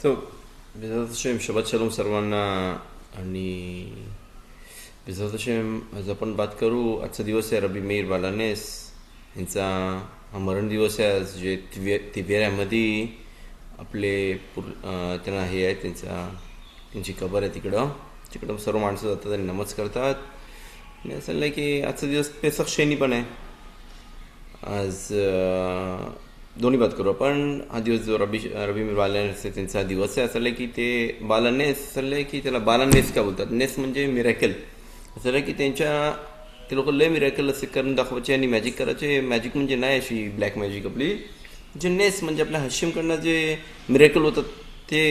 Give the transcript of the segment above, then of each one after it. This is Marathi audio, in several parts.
טוב, בעזרת השם, שבת שלום सर्वांना. आणि בעזרת השם आज आपण बात करू. आजचा दिवस आहे रबी मेहर बालानेस यांचा हा मरण दिवस आहे आज, जे तिवेऱ्यामध्ये आपले त्यांना हे आहे, त्यांची कबर आहे तिकडं सर्व माणसं जातात आणि नमाज करतात. आणि असं नाही की आजचा दिवस पेसख शेनी पण आहे आज. दोन्ही बात करू आपण. हा दिवस जो रबी मेहर बालानेस आहे त्यांचा दिवस आहे. असं की ते बालानेस असं की त्याला बालानेस का बोलतात. नेस म्हणजे मिरॅकल. असं की ते लोक लय मिरॅकल असे करून दाखवायचे आणि मॅजिक करायचे. मॅजिक म्हणजे नाही अशी ब्लॅक मॅजिक आपली, जे नेस म्हणजे आपल्या हशिमकडनं जे मिरॅकल होतात ते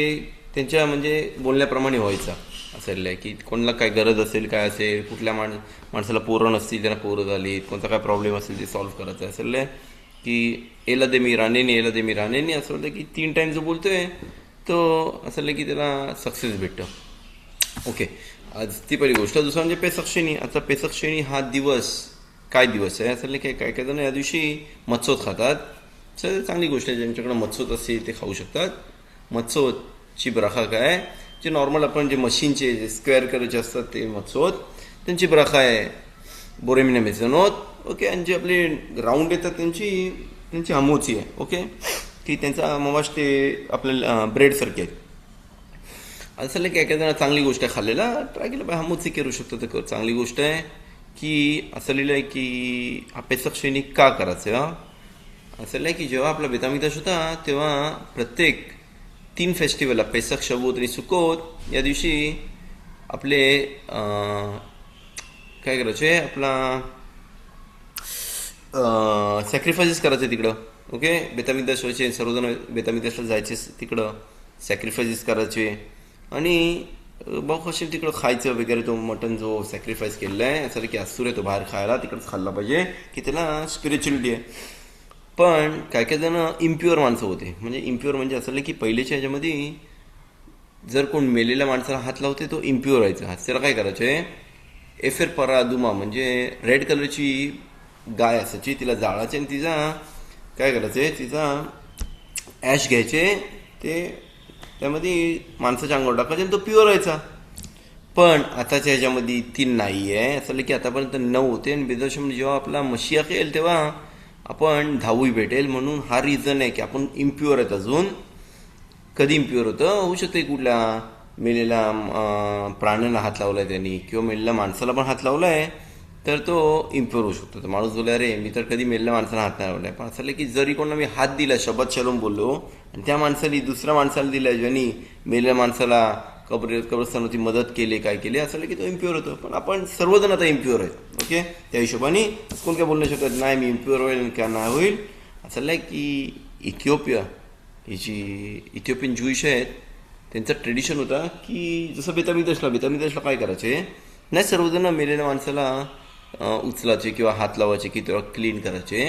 त्यांच्या म्हणजे बोलण्याप्रमाणे व्हायचा. असं की कोणाला काय गरज असेल, काय असेल, कुठल्या माणसाला पोरं नसतील त्यांना पोरं झालीत, कोणता काय प्रॉब्लेम असेल ते सॉल्व्ह करायचं. असं की एला दे मी राणेनी असं होतं की 3 टाइम जो बोलतोय तो असं की त्याला सक्सेस भेटतं. ओके, आज ती पहिली गोष्ट. दुसरं म्हणजे पेसख शेनी. आता पेसख शेनी हा दिवस काय दिवस आहे. असं की काय जण या दिवशी मत्सोत खातात. चांगली गोष्ट आहे. ज्यांच्याकडे मत्सोत असेल ते खाऊ शकतात. मत्सोतची ब्राखा काय, जे नॉर्मल आपण जे मशीनचे जे स्क्वेअर करायचे असतात ते मत्सोत, त्यांची ब्राखा आहे बोरेमिना मेझनोत. ओके, आणि जे आपले राऊंड येतात त्यांची हमोची आहे. ओके, की त्यांचा मवाश ते आपल्याला ब्रेडसारखे आहेत. असं की एखाद्या चांगली गोष्ट आहे, खाल्लेला ट्राय केलं पाहिजे, हमोची करू शकतो तर चांगली गोष्ट आहे. की असं लिहिलं आहे की हा पेसख शेनी का करायचं. असं की जेव्हा आपला बेतामिदाश होता तेव्हा प्रत्येक 3 फेस्टिवलला, पेसख, शबूत आणि सुकोत, या दिवशी आपले काय करायचे, आपला सॅक्रिफायसेस करायचे तिकडं. ओके, बेतामिदाश व्हायचे, सर्वजण बेतामिदाशला जायचे, तिकडं सॅक्रिफायसेस करायचे आणि बहुत असे तिकडं खायचं वगैरे. तो मटन जो सॅक्रिफाईस केलेला आहे असं की असूर आहे तो बाहेर खायला, तिकडंच खाल्ला पाहिजे की त्याला स्पिरिच्युअलिटी आहे. पण काय जण इम्प्युअर माणसं होते. म्हणजे इम्प्युअर म्हणजे असं की पहिलेच्या ह्याच्यामध्ये जर कोण मेलेल्या माणसाला हात लावते तो इम्प्युअर व्हायचा. त्याला काय करायचे, एफेर परादुमा म्हणजे रेड कलरची गाय असायची, तिला जाळायचे आणि तिचा काय करायचे, तिचा ॲश घ्यायचे, ते त्यामध्ये माणसाच्या अंगावर टाकायचे आणि तो प्युअर व्हायचा. पण आताच्या ह्याच्यामध्ये 3 नाही आहे. असं की आतापर्यंत 9 होते आणि बेदर्शन जेव्हा आपला मशिया येईल तेव्हा आपण 10वी भेटेल. म्हणून हा रिझन आहे की आपण इम्प्युअर आहेत अजून. कधी इम्प्युअर होतं, होऊ शकते कुठल्या मेलेल्या प्राण्याला हात लावलाय त्यांनी किंवा मेलेल्या माणसाला पण हात लावलाय तर तो इम्प्युअर होऊ शकतो. तर माणूस बोलला, अरे मी तर कधी मेलेल्या माणसाला हात नाही लावलाय. पण असं की जरी कोणाला मी हात दिला, शबत शलोम बोललो, आणि त्या माणसाने दुसऱ्या माणसाला दिला ज्यांनी मेलेल्या माणसाला कब्रस्तानाची मदत केली, काय केली, असं की तो इम्प्युअर होतो. पण आपण सर्वजण आता इम्प्युअर आहेत. ओके, त्या हिशोबाने कोण काय बोलू शकत नाही मी इम्प्युअर होईल का नाही होईल. असं की इथिओपियन ज्यूइश आहेत, त्यांचा ट्रेडिशन होता की जसं बेतामिदाशला काय करायचे, नाही सर्वजण मेलेल्या माणसाला उचलायचे किंवा हात लावायचे की तेव्हा क्लीन करायचे.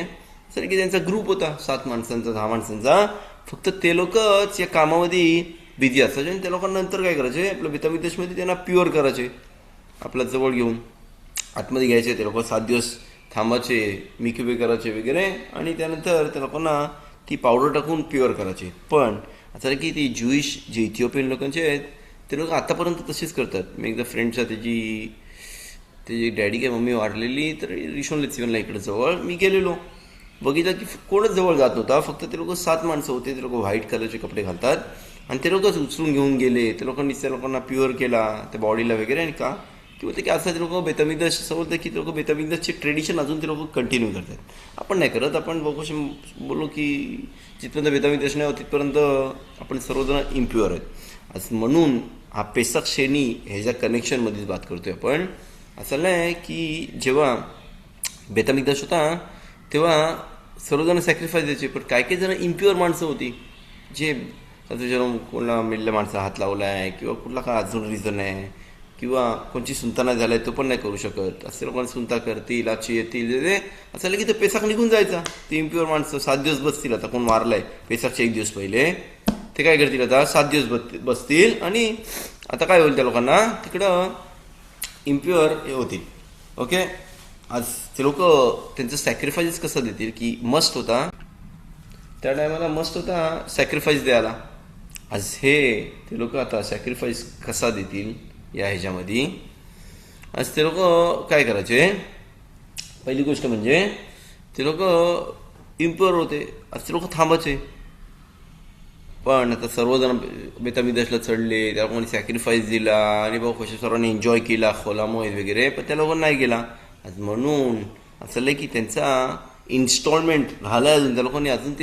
सर की त्यांचा ग्रुप होता 7 माणसांचा, 10 माणसांचा. फक्त ते लोकच या कामामध्ये बिझी असायचे आणि त्या लोकांना नंतर काय करायचे, आपल्या बेतामिदाशमध्ये त्यांना प्युअर करायचे, आपल्या जवळ घेऊन आतमध्ये घ्यायचे. ते लोक 7 दिवस थांबायचे, मिक्युबे करायचे वगैरे, आणि त्यानंतर त्या लोकांना ती पावडर टाकून प्युअर करायचे. पण असं की ती ज्यूइश जे इथिओपियन लोकांचे आहेत ते लोक आतापर्यंत तसेच करतात. मी एकदा फ्रेंडच्या त्याची डॅडी काय मम्मी वारलेली, तर रिशोन लेत्सिवनला इकडे जवळ मी गेलेलो, बघितलं की कोणच जवळ जात नव्हता. फक्त ते लोक 7 माणसं होते. ते लोक व्हाईट कलरचे कपडे घालतात आणि ते लोकच उचलून घेऊन गेले. ते लोकांना प्युअर केला त्या बॉडीला वगैरे. आणि का किंवा ते की असं ते लोक बेतामिदाश समजतं की ते लोक बेतामिदाशचे ट्रेडिशन अजून ते लोक कंटिन्यू करतात. आपण नाही करत. आपण बोललो की जिथपर्यंत बेतामिदाश नाही होत तिथपर्यंत आपण सर्वजण इम्प्युअर आहेत. असं म्हणून हा पेसख शेनी ह्याच्या कनेक्शनमध्येच बात करतोय आपण. असं नाही की जेव्हा बेतामिदाश होता तेव्हा सर्वजण सॅक्रिफाईस द्यायचे, पण काही जण इम्प्युअर माणसं होती जे जेव्हा कोणाला मेलेल्या माणसाला हात लावला आहे किंवा कुठला काय अजून रिझन आहे किंवा कोणची सुनता नाही झालाय तो पण नाही करू शकत. असे लोकांना सुनता करतील, आजची येतील, असं की ते पेसख निघून जायचा. ते इम्प्युअर माणसं 7 दिवस बसतील. आता कोण मारलाय पेसखचे 1 दिवस पहिले, ते काय करतील आता 7 दिवस बसतील आणि आता काय होईल, त्या लोकांना तिकडं इम्प्युअर हे होतील. ओके, आज ते लोक त्यांचं सॅक्रिफाईस कसं देतील की मस्ट होता, त्या टायमाला मस्ट होता सॅक्रिफाईस द्यायला. आज ते लोक आता सॅक्रिफाईस कसा देतील या ह्याच्यामध्ये. आज ते लोक काय करायचे, पहिली गोष्ट म्हणजे ते लोक इम्प्युअर होते. आज ते लोक थांबायचे. पण आता सर्वजण बेतामिदेशला चढले, त्या लोकांनी सॅक्रिफाईस दिला आणि भाऊ कशा सर्वांनी एन्जॉय केला खोलामोय वगैरे, पण त्या लोकांना नाही गेला. आज म्हणून असं की त्यांचा इन्स्टॉलमेंट झाला अजून, त्या लोकांनी अजून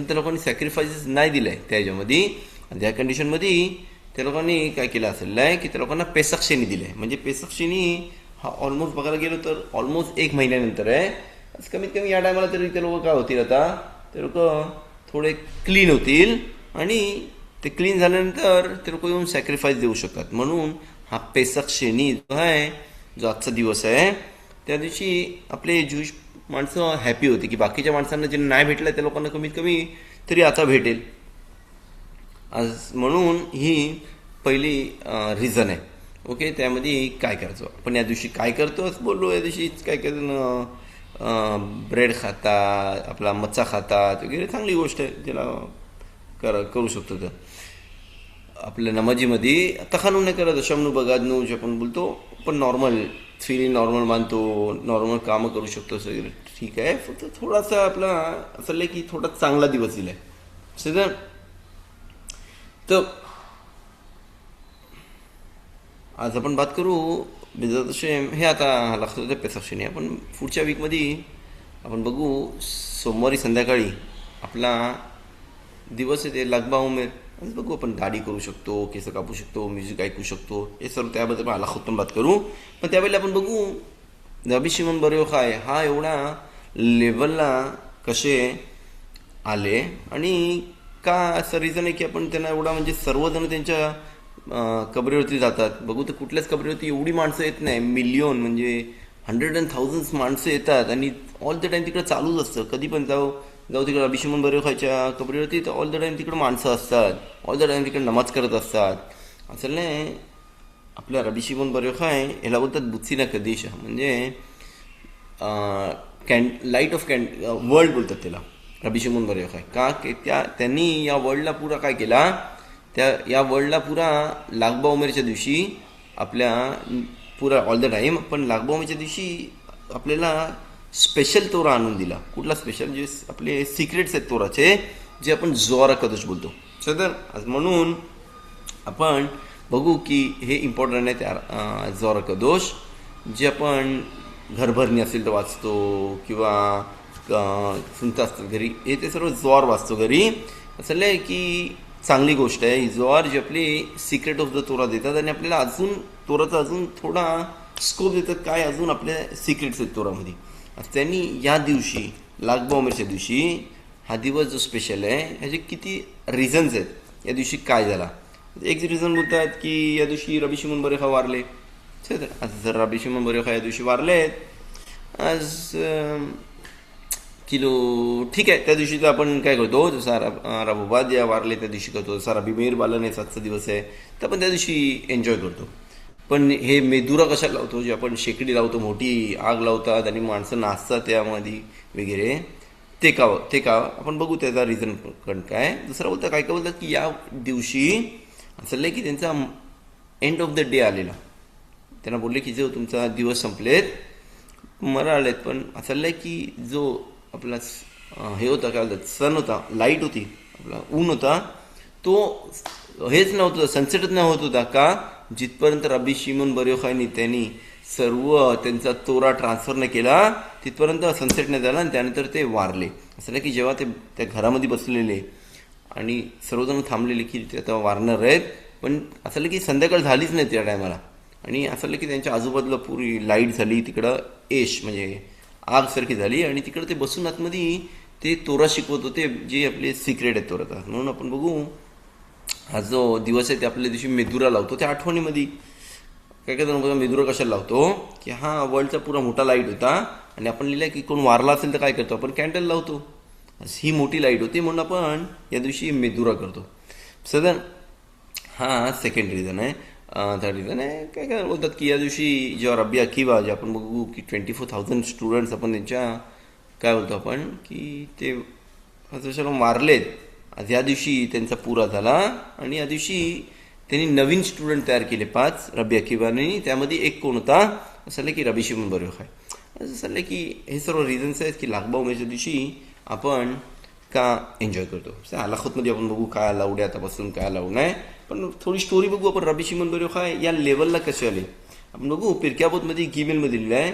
त्या लोकांनी सॅक्रिफायसेस नाही दिलाय त्या ह्याच्यामध्ये. आणि त्या कंडिशनमध्ये त्या लोकांनी काय केलं असेल की त्या लोकांना पेसक्षेनी दिलंय. म्हणजे पेसक्षेनी हा ऑलमोस्ट बघायला गेलो तर ऑलमोस्ट 1 महिन्यानंतर आहे. आज कमीत कमी या टायमाला तरी ते लोक काय होतील, आता ते लोक थोडे क्लीन होतील आणि ते क्लीन झाल्यानंतर ते लोक येऊन सॅक्रिफाईस देऊ शकतात. म्हणून हा पेसक शेनी जो आहे, जो आजचा दिवस आहे, त्या दिवशी आपले ज्यूश माणसं हॅपी होते की बाकीच्या माणसांना जे नाही भेटलं त्या लोकांना कमीत कमी तरी आता भेटेल. आज म्हणून ही पहिली रिझन आहे. ओके, त्यामध्ये काय करायचं आपण या दिवशी काय करतो असं बोललो. या दिवशी काय करतो, ब्रेड खातात, आपला मच्छा खातात वगैरे, चांगली गोष्ट आहे, ज्याला करू शकतो. तर आपल्या नमाजीमध्ये तखानू नाही करत, शमनू बगादनू जे आपण बोलतो, पण नॉर्मल फीलिंग नॉर्मल मानतो, नॉर्मल कामं करू शकतो सगळे, ठीक आहे. फक्त थोडासा आपला असं की थोडा चांगला दिवस दिलाय सगळं. तर आज आपण बात करू बिझनेस शेम. हे आता लागतो ते पेसक्षणी. आपण पुढच्या वीकमध्ये आपण बघू, सोमवारी संध्याकाळी आपला दिवस आहे ते लागबा उमेर. आज बघू, आपण दाढी करू शकतो, केस कापू शकतो, म्युझिक ऐकू शकतो, हे सर्व त्याबद्दल आला पण बात करू. पण त्यावेळेला आपण बघू रबी शिमोन बर योखाय हा एवढा लेवलला कसे आले आणि का असं रिझन आहे की आपण त्यांना एवढा, म्हणजे सर्वजण त्यांच्या कबरीवरती जातात. बघू तर कुठल्याच कबरीवरती एवढी माणसं येत नाही, मिलियन म्हणजे 100 and thousands माणसं येतात आणि ऑल द टाईम तिकडे चालूच असतं. कधी पण जाऊ तिकडे रबी शिमोन बर योखायच्या कबरीवरती तर ऑल द टाईम तिकडे माणसं असतात, ऑल द टाईम तिकडे नमाज करत असतात. असं नाही, आपल्या रबी शिमोन बर योखाय ह्याला बोलतात बुत्सीना कदेशा, म्हणजे लाईट ऑफ वर्ल्ड बोलतात त्याला रबी शिमोन बर योखाय. का की त्यांनी या वर्ल्डला पुरा काय केला, या वर्ल्डला पुरा लागबा उमेरच्या दिवशी आपल्या पुरा ऑल द टाईम, पण लागबा उमेरच्या दिवशी आपल्याला स्पेशल तोरा आणून दिला. कुठला स्पेशल, जे आपले सिक्रेट्स आहेत तोराचे, जे आपण जोरा कदोश बोलतो. तर म्हणून आपण बघू की हे इम्पॉर्टंट आहे त्या जोरा कदोश, जे आपण घरभरणी असेल तर वाचतो किंवा सुनता असतात घरी, हे ते सर्व जोर वाचतो घरी. असं की चांगली गोष्ट आहे ही जोर, जी आपली सिक्रेट ऑफ द तोरा देतात आणि आपल्याला अजून तोराचा अजून थोडा स्कोप देतात, काय अजून आपल्या सिक्रेट्स आहेत तोरामध्ये. त्यांनी या दिवशी लागबा उमेरच्या दिवशी हा दिवस जो स्पेशल आहे, ह्याचे किती रिझन्स आहेत. या दिवशी काय झाला, एक रिझन बोलतात की या दिवशी रबी शिमोन बर योखाय वारले. आता जर रबी शिमोन बर योखाय या दिवशी वारलेत, आज किलो ठीक आहे, त्या दिवशी तर आपण काय करतो, जसा रबुबाद वारले त्या दिवशी करतो, जसा रबी मेर बालन आजचा दिवस आहे तर आपण त्या दिवशी एन्जॉय करतो. पण हे मेदुरा कशाला लावतो, जे आपण शेकडी लावतो, मोठी आग लावतात आणि माणसं नाचतात त्यामध्ये वगैरे, ते का आपण बघू त्याचा रिझन पण काय. दुसरा बोलतात काय बोलतात की या दिवशी असं की त्यांचा एंड ऑफ द डे आलेला, त्यांना बोलले की जो तुमचा दिवस संपलेत, मरालेत, पण असं की जो आपला हे होता काय बोलतात सन होता, लाईट होती, आपला ऊन होता, तो हेच नव्हतं, सनसेटच नाही होत होता. का, जिथपर्यंत रबी शिमोन बर योखायनी त्यांनी सर्व त्यांचा तोरा ट्रान्सफर नाही केला तिथपर्यंत सनसेट नाही झाला आणि त्यानंतर ते वारले. असं नाही की जेव्हा ते त्या घरामध्ये बसलेले आणि सर्वजण थांबलेले की ते आता वारणार आहेत, पण असं की संध्याकाळ झालीच नाही त्या टायमाला आणि असं की त्यांच्या आजूबाजूला पुरी लाईट झाली, तिकडं एश म्हणजे आगसारखी झाली आणि तिकडं ते बसून आतमध्ये ते तोरा शिकवत होते, जे आपले सिक्रेट आहेत तोराचा. म्हणून आपण बघू हा जो दिवस आहे ते आपल्या दिवशी मेदुरा लावतो, त्या आठवणीमध्ये काय काय मेदुरा कशाला लावतो की हा वर्ल्डचा पुरा मोठा लाईट होता आणि आपण लिहिलं की कोण वारला असेल तर काय करतो, आपण कॅन्डल लावतो, ही मोठी लाईट होती म्हणून आपण या दिवशी मेदुरा करतो. सदन हा सेकंड रिझन आहे. थर्ड रिझन आहे काय काय बोलतात की या दिवशी जेव्हा रबी अकिबा, जे आपण बघू की 24,000 स्टुडंट्स आपण त्यांच्या काय बोलतो आपण की ते जसं मारलेत आज या दिवशी त्यांचा पुरा झाला आणि या दिवशी त्यांनी नवीन स्टुडंट तयार केले 5 रबी अकिबाने. त्यामध्ये एक कोण होता असं झालं की रबी शिमोन बर योखाय. असं झालं की हे सर्व रिझन्स आहेत की लागबा उमेच्या दिवशी आपण का एन्जॉय करतो. अलाखतमध्ये आपण बघू काय अलाउड आहे आतापासून काय अलाउड नाही, पण थोडी स्टोरी बघू आपण रबी शिमोन बर योखाय या लेवलला कसे आले आपण बघू. पिरक्याबोतमध्ये गिमेलमध्ये लिहिलं आहे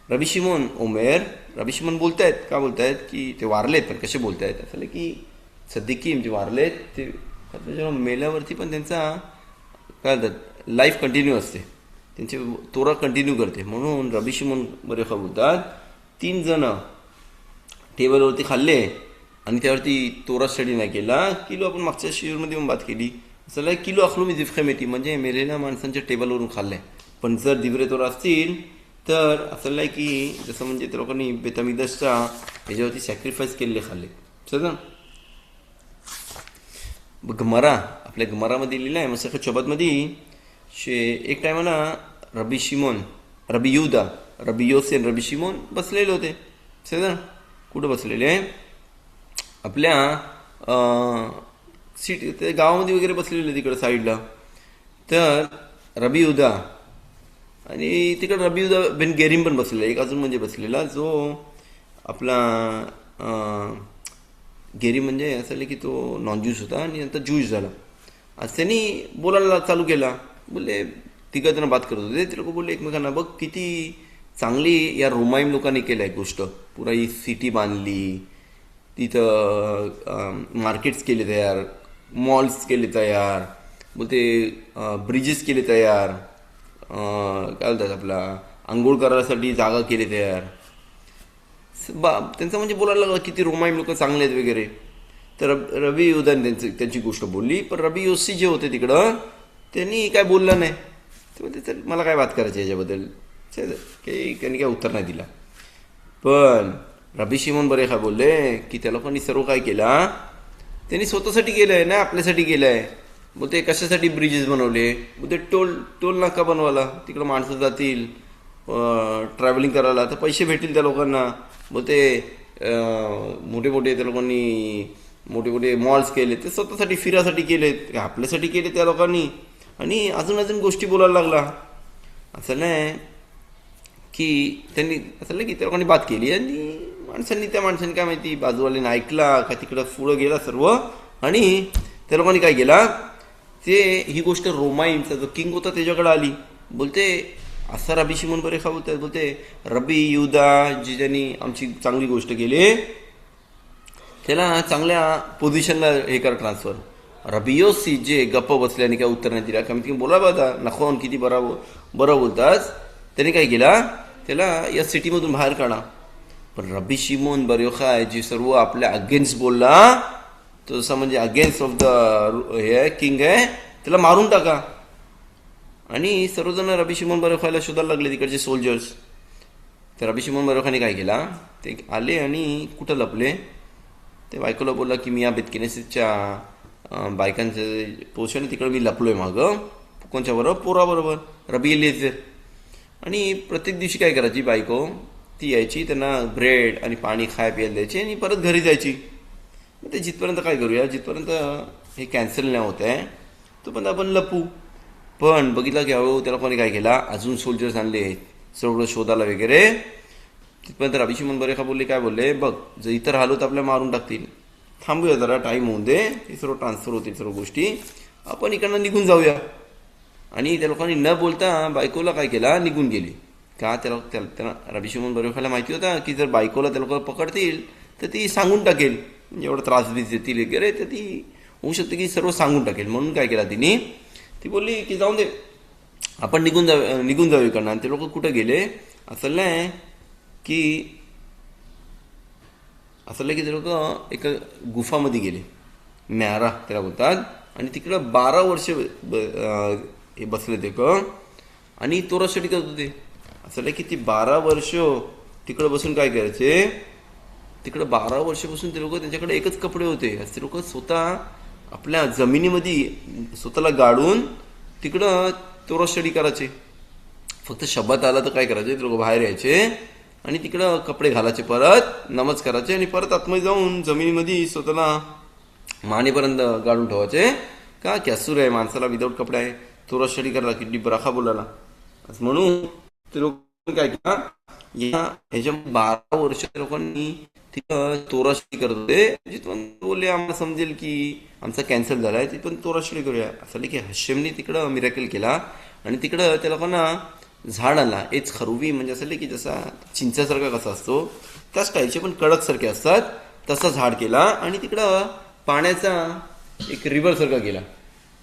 रबी शिमोन ओमेर. रबी शिमोन बोलतायत का बोलतायत की ते वारलेत, पण कसे बोलतायत असं की सद्दिकीम जे वारलेत ते जेव्हा मेल्यावरती पण त्यांचा काय म्हणतात लाईफ कंटिन्यू असते, त्यांचे तोरा कंटिन्यू करते. म्हणून रबी शिमोन बर योखाय बोलतात 3 जण टेबलवरती खाल्ले आणि त्यावरती तोरा स्टडी नाही केला. किलो आपण मागच्या शिवरमध्ये पण बात केली असं किलो अखलू मी दिफखे मेटी म्हणजे मेलेल्या माणसांच्या टेबलवरून खाल्लंय. पण जर दिवरे तोरा असतील तर असं नाही की जसं म्हणजे त्या लोकांनी बेतामिदसच्या ह्याच्यावरती सॅक्रिफाईस केलेले खाल्ले. समजा गमरा आपल्या गमरामध्ये लिहिलं आहे मसखत शोबतमध्ये एक टायमाला रबी शिमोन रबी युदा रबी योसेन रबी शिमोन बसलेले होते. समजा कुठं बसलेले आपल्या सिटी ते गावामध्ये वगैरे बसलेले तिकडं साईडला. तर रबी युदा आणि तिकडं रबी युदा बेन गेरीम पण बसलेला, एक अजून म्हणजे बसलेला जो आपला गेरी म्हणजे असं की तो नॉन ज्यूस होता आणि नंतर ज्यूस झाला. आज त्यांनी बोलायला चालू केला. बोलले तिघं जण बात करत होते. ते लोक बोलले एकमेकांना बघ किती चांगली या रोमाईम लोकांनी केलं आहे गोष्ट. पुरा ही सिटी बांधली, तिथं मार्केट्स केले तयार, मॉल्स केले तयार, बोलते ब्रिजेस केले तयार, काय बोलतात आपला आंघोळ करायसाठी जागा केली तयार. त्यांचं म्हणजे बोलायला लागलं किती रोमाईम लोक चांगले आहेत वगैरे. तर रबी युदान त्यांची गोष्ट बोलली. पण रबी योसी जे होते तिकडं त्यांनी काय बोललं नाही. ते म्हणते मला काय बात करायची याच्याबद्दल, काही त्यांनी काय उत्तर नाही दिला. पण रबी शिमोन बर योखाय बोलले की त्या लोकांनी सर्व काय केला त्यांनी स्वतःसाठी केलं आहे ना आपल्यासाठी केलं आहे. बोलते कशासाठी ब्रिजेस बनवले, बोलते टोल नाका बनवायला, तिकडं माणसं जातील ट्रॅव्हलिंग करायला तर पैसे भेटतील त्या लोकांना. बोलते मोठे मोठे त्या लोकांनी मोठे मोठे मॉल्स केले ते स्वतःसाठी फिरासाठी केले, आपल्यासाठी केले त्या लोकांनी. आणि अजून गोष्टी बोलायला लागला. असं नाही की त्यांनी असं नाही की त्या लोकांनी बात केली आणि त्या माणसांनी काय माहिती बाजूवाल्याने ऐकला का तिकडं पुढं गेला सर्व. आणि त्या लोकांनी काय केला ते ही गोष्ट रोमाईमचा जो किंग होता त्याच्याकडे आली. बोलते असा रबी शिमोन बर योखाय बोलतात. बोलते रबी युदा जी ज्यांनी आमची चांगली गोष्ट केली त्याला चांगल्या पोझिशनला हे करा ट्रान्सफर. रबी योसी जे गप्प बसल्याने काय उत्तर नाही दिला, कमीत कमी बोला बघा नखोन किती बरं बोलतात, त्यांनी काय केला त्याला या सिटीमधून बाहेर काढा. पण रबी शिमोन बर योखाय जे सर्व आपल्या अगेन्स्ट बोलला तो जसा म्हणजे अगेन्स्ट ऑफ द हे किंग आहे त्याला मारून टाका. आणि सर्वजण रबी शिमोन बर योखायला शोधायला लागले तिकडचे सोल्जर्स. तर रबी शिमोन बर योखायने काय केला ते आले आणि कुठं लपले ते बायकोला बोलला की मी या बेतकिनेसच्या बायकांचं पोषण तिकडं मी लपलोय मागं कोणच्या बरोबर पोराबरोबर रबी एलिएझर. आणि प्रत्येक दिवशी काय करायची बायको ती यायची त्यांना ब्रेड आणि पाणी खाय प्यायला द्यायची आणि परत घरी जायची. मग ते जिथपर्यंत काय करूया जिथपर्यंत हे कॅन्सल नाही होत आहे तोपर्यंत आपण लपू. पण बघितलं की हळूहळू त्या लोकांनी काय केला अजून सोल्जर्स आणले सगळं शोधायला वगैरे. तिथपर्यंत रबी शिमोन बर योखाय बोलले काय बोलले बघ जर इतर राहिलो तर आपल्याला मारून टाकतील, थांबूया जरा टाईम होऊन दे, हे सर्व ट्रान्सफर होतील सर्व गोष्टी, आपण इकडनं निघून जाऊया. आणि त्या लोकांनी न बोलता बायकोला काय केला निघून गेली. का त्याला रबी शिमोन बर योखायला माहिती होता की जर बायकोला त्या लोक पकडतील तर ती सांगून टाकेल, एवढा त्रास देतील वगैरे तर ती होऊ शकते की सर्व सांगून टाकेल. म्हणून काय केला तिने ती बोलली की जाऊन दे आपण निघून जाऊ इकडनं. आणि ते लोक कुठं गेले असं नाही की ते लोक एका गुफामध्ये गेले, म्यारा त्याला बोलतात. आणि तिकडं 12 वर्ष हे बसले ते आणि तोरा स्टडी करत होते. असं की ती 12 वर्ष तिकडं बसून काय करायचे, तिकडं 12 वर्षापासून ते लोक त्यांच्याकडे एकच कपडे होते. ते लोक स्वतः आपल्या जमिनीमध्ये स्वतःला गाडून तिकडं तोरा स्टडी करायचे. फक्त शब्दात आला तर काय करायचे ते लोक बाहेर यायचे आणि तिकडं कपडे घालायचे, परत नमाज करायचे आणि परत आतमध्ये जाऊन जमिनीमध्ये स्वतःला मानेपर्यंत गाडून ठेवायचे का की असूर आहे माणसाला विदाऊट कपडे आहे तो स्टडी करायला किती बराखा बोलायला असं म्हणून ते लोक काय केला ह्याच्या 12 वर्ष लोकांनी तिथं तोरा स्टडी करत होते जिथून बोलले आम्हाला समजेल की आमचा कॅन्सल झालाय तिथून तोरा स्टडी करूया असं की हशेमने तिकडं मिरॅकल केला आणि तिकडं त्या लोकांना झाड आला एच खरुवी म्हणजे असं की जसा चिंचासारखा कसा असतो त्याच टाईपचे पण कडक सारखे असतात तसा झाड केला आणि तिकडं पाण्याचा एक रिव्हर सारखा केला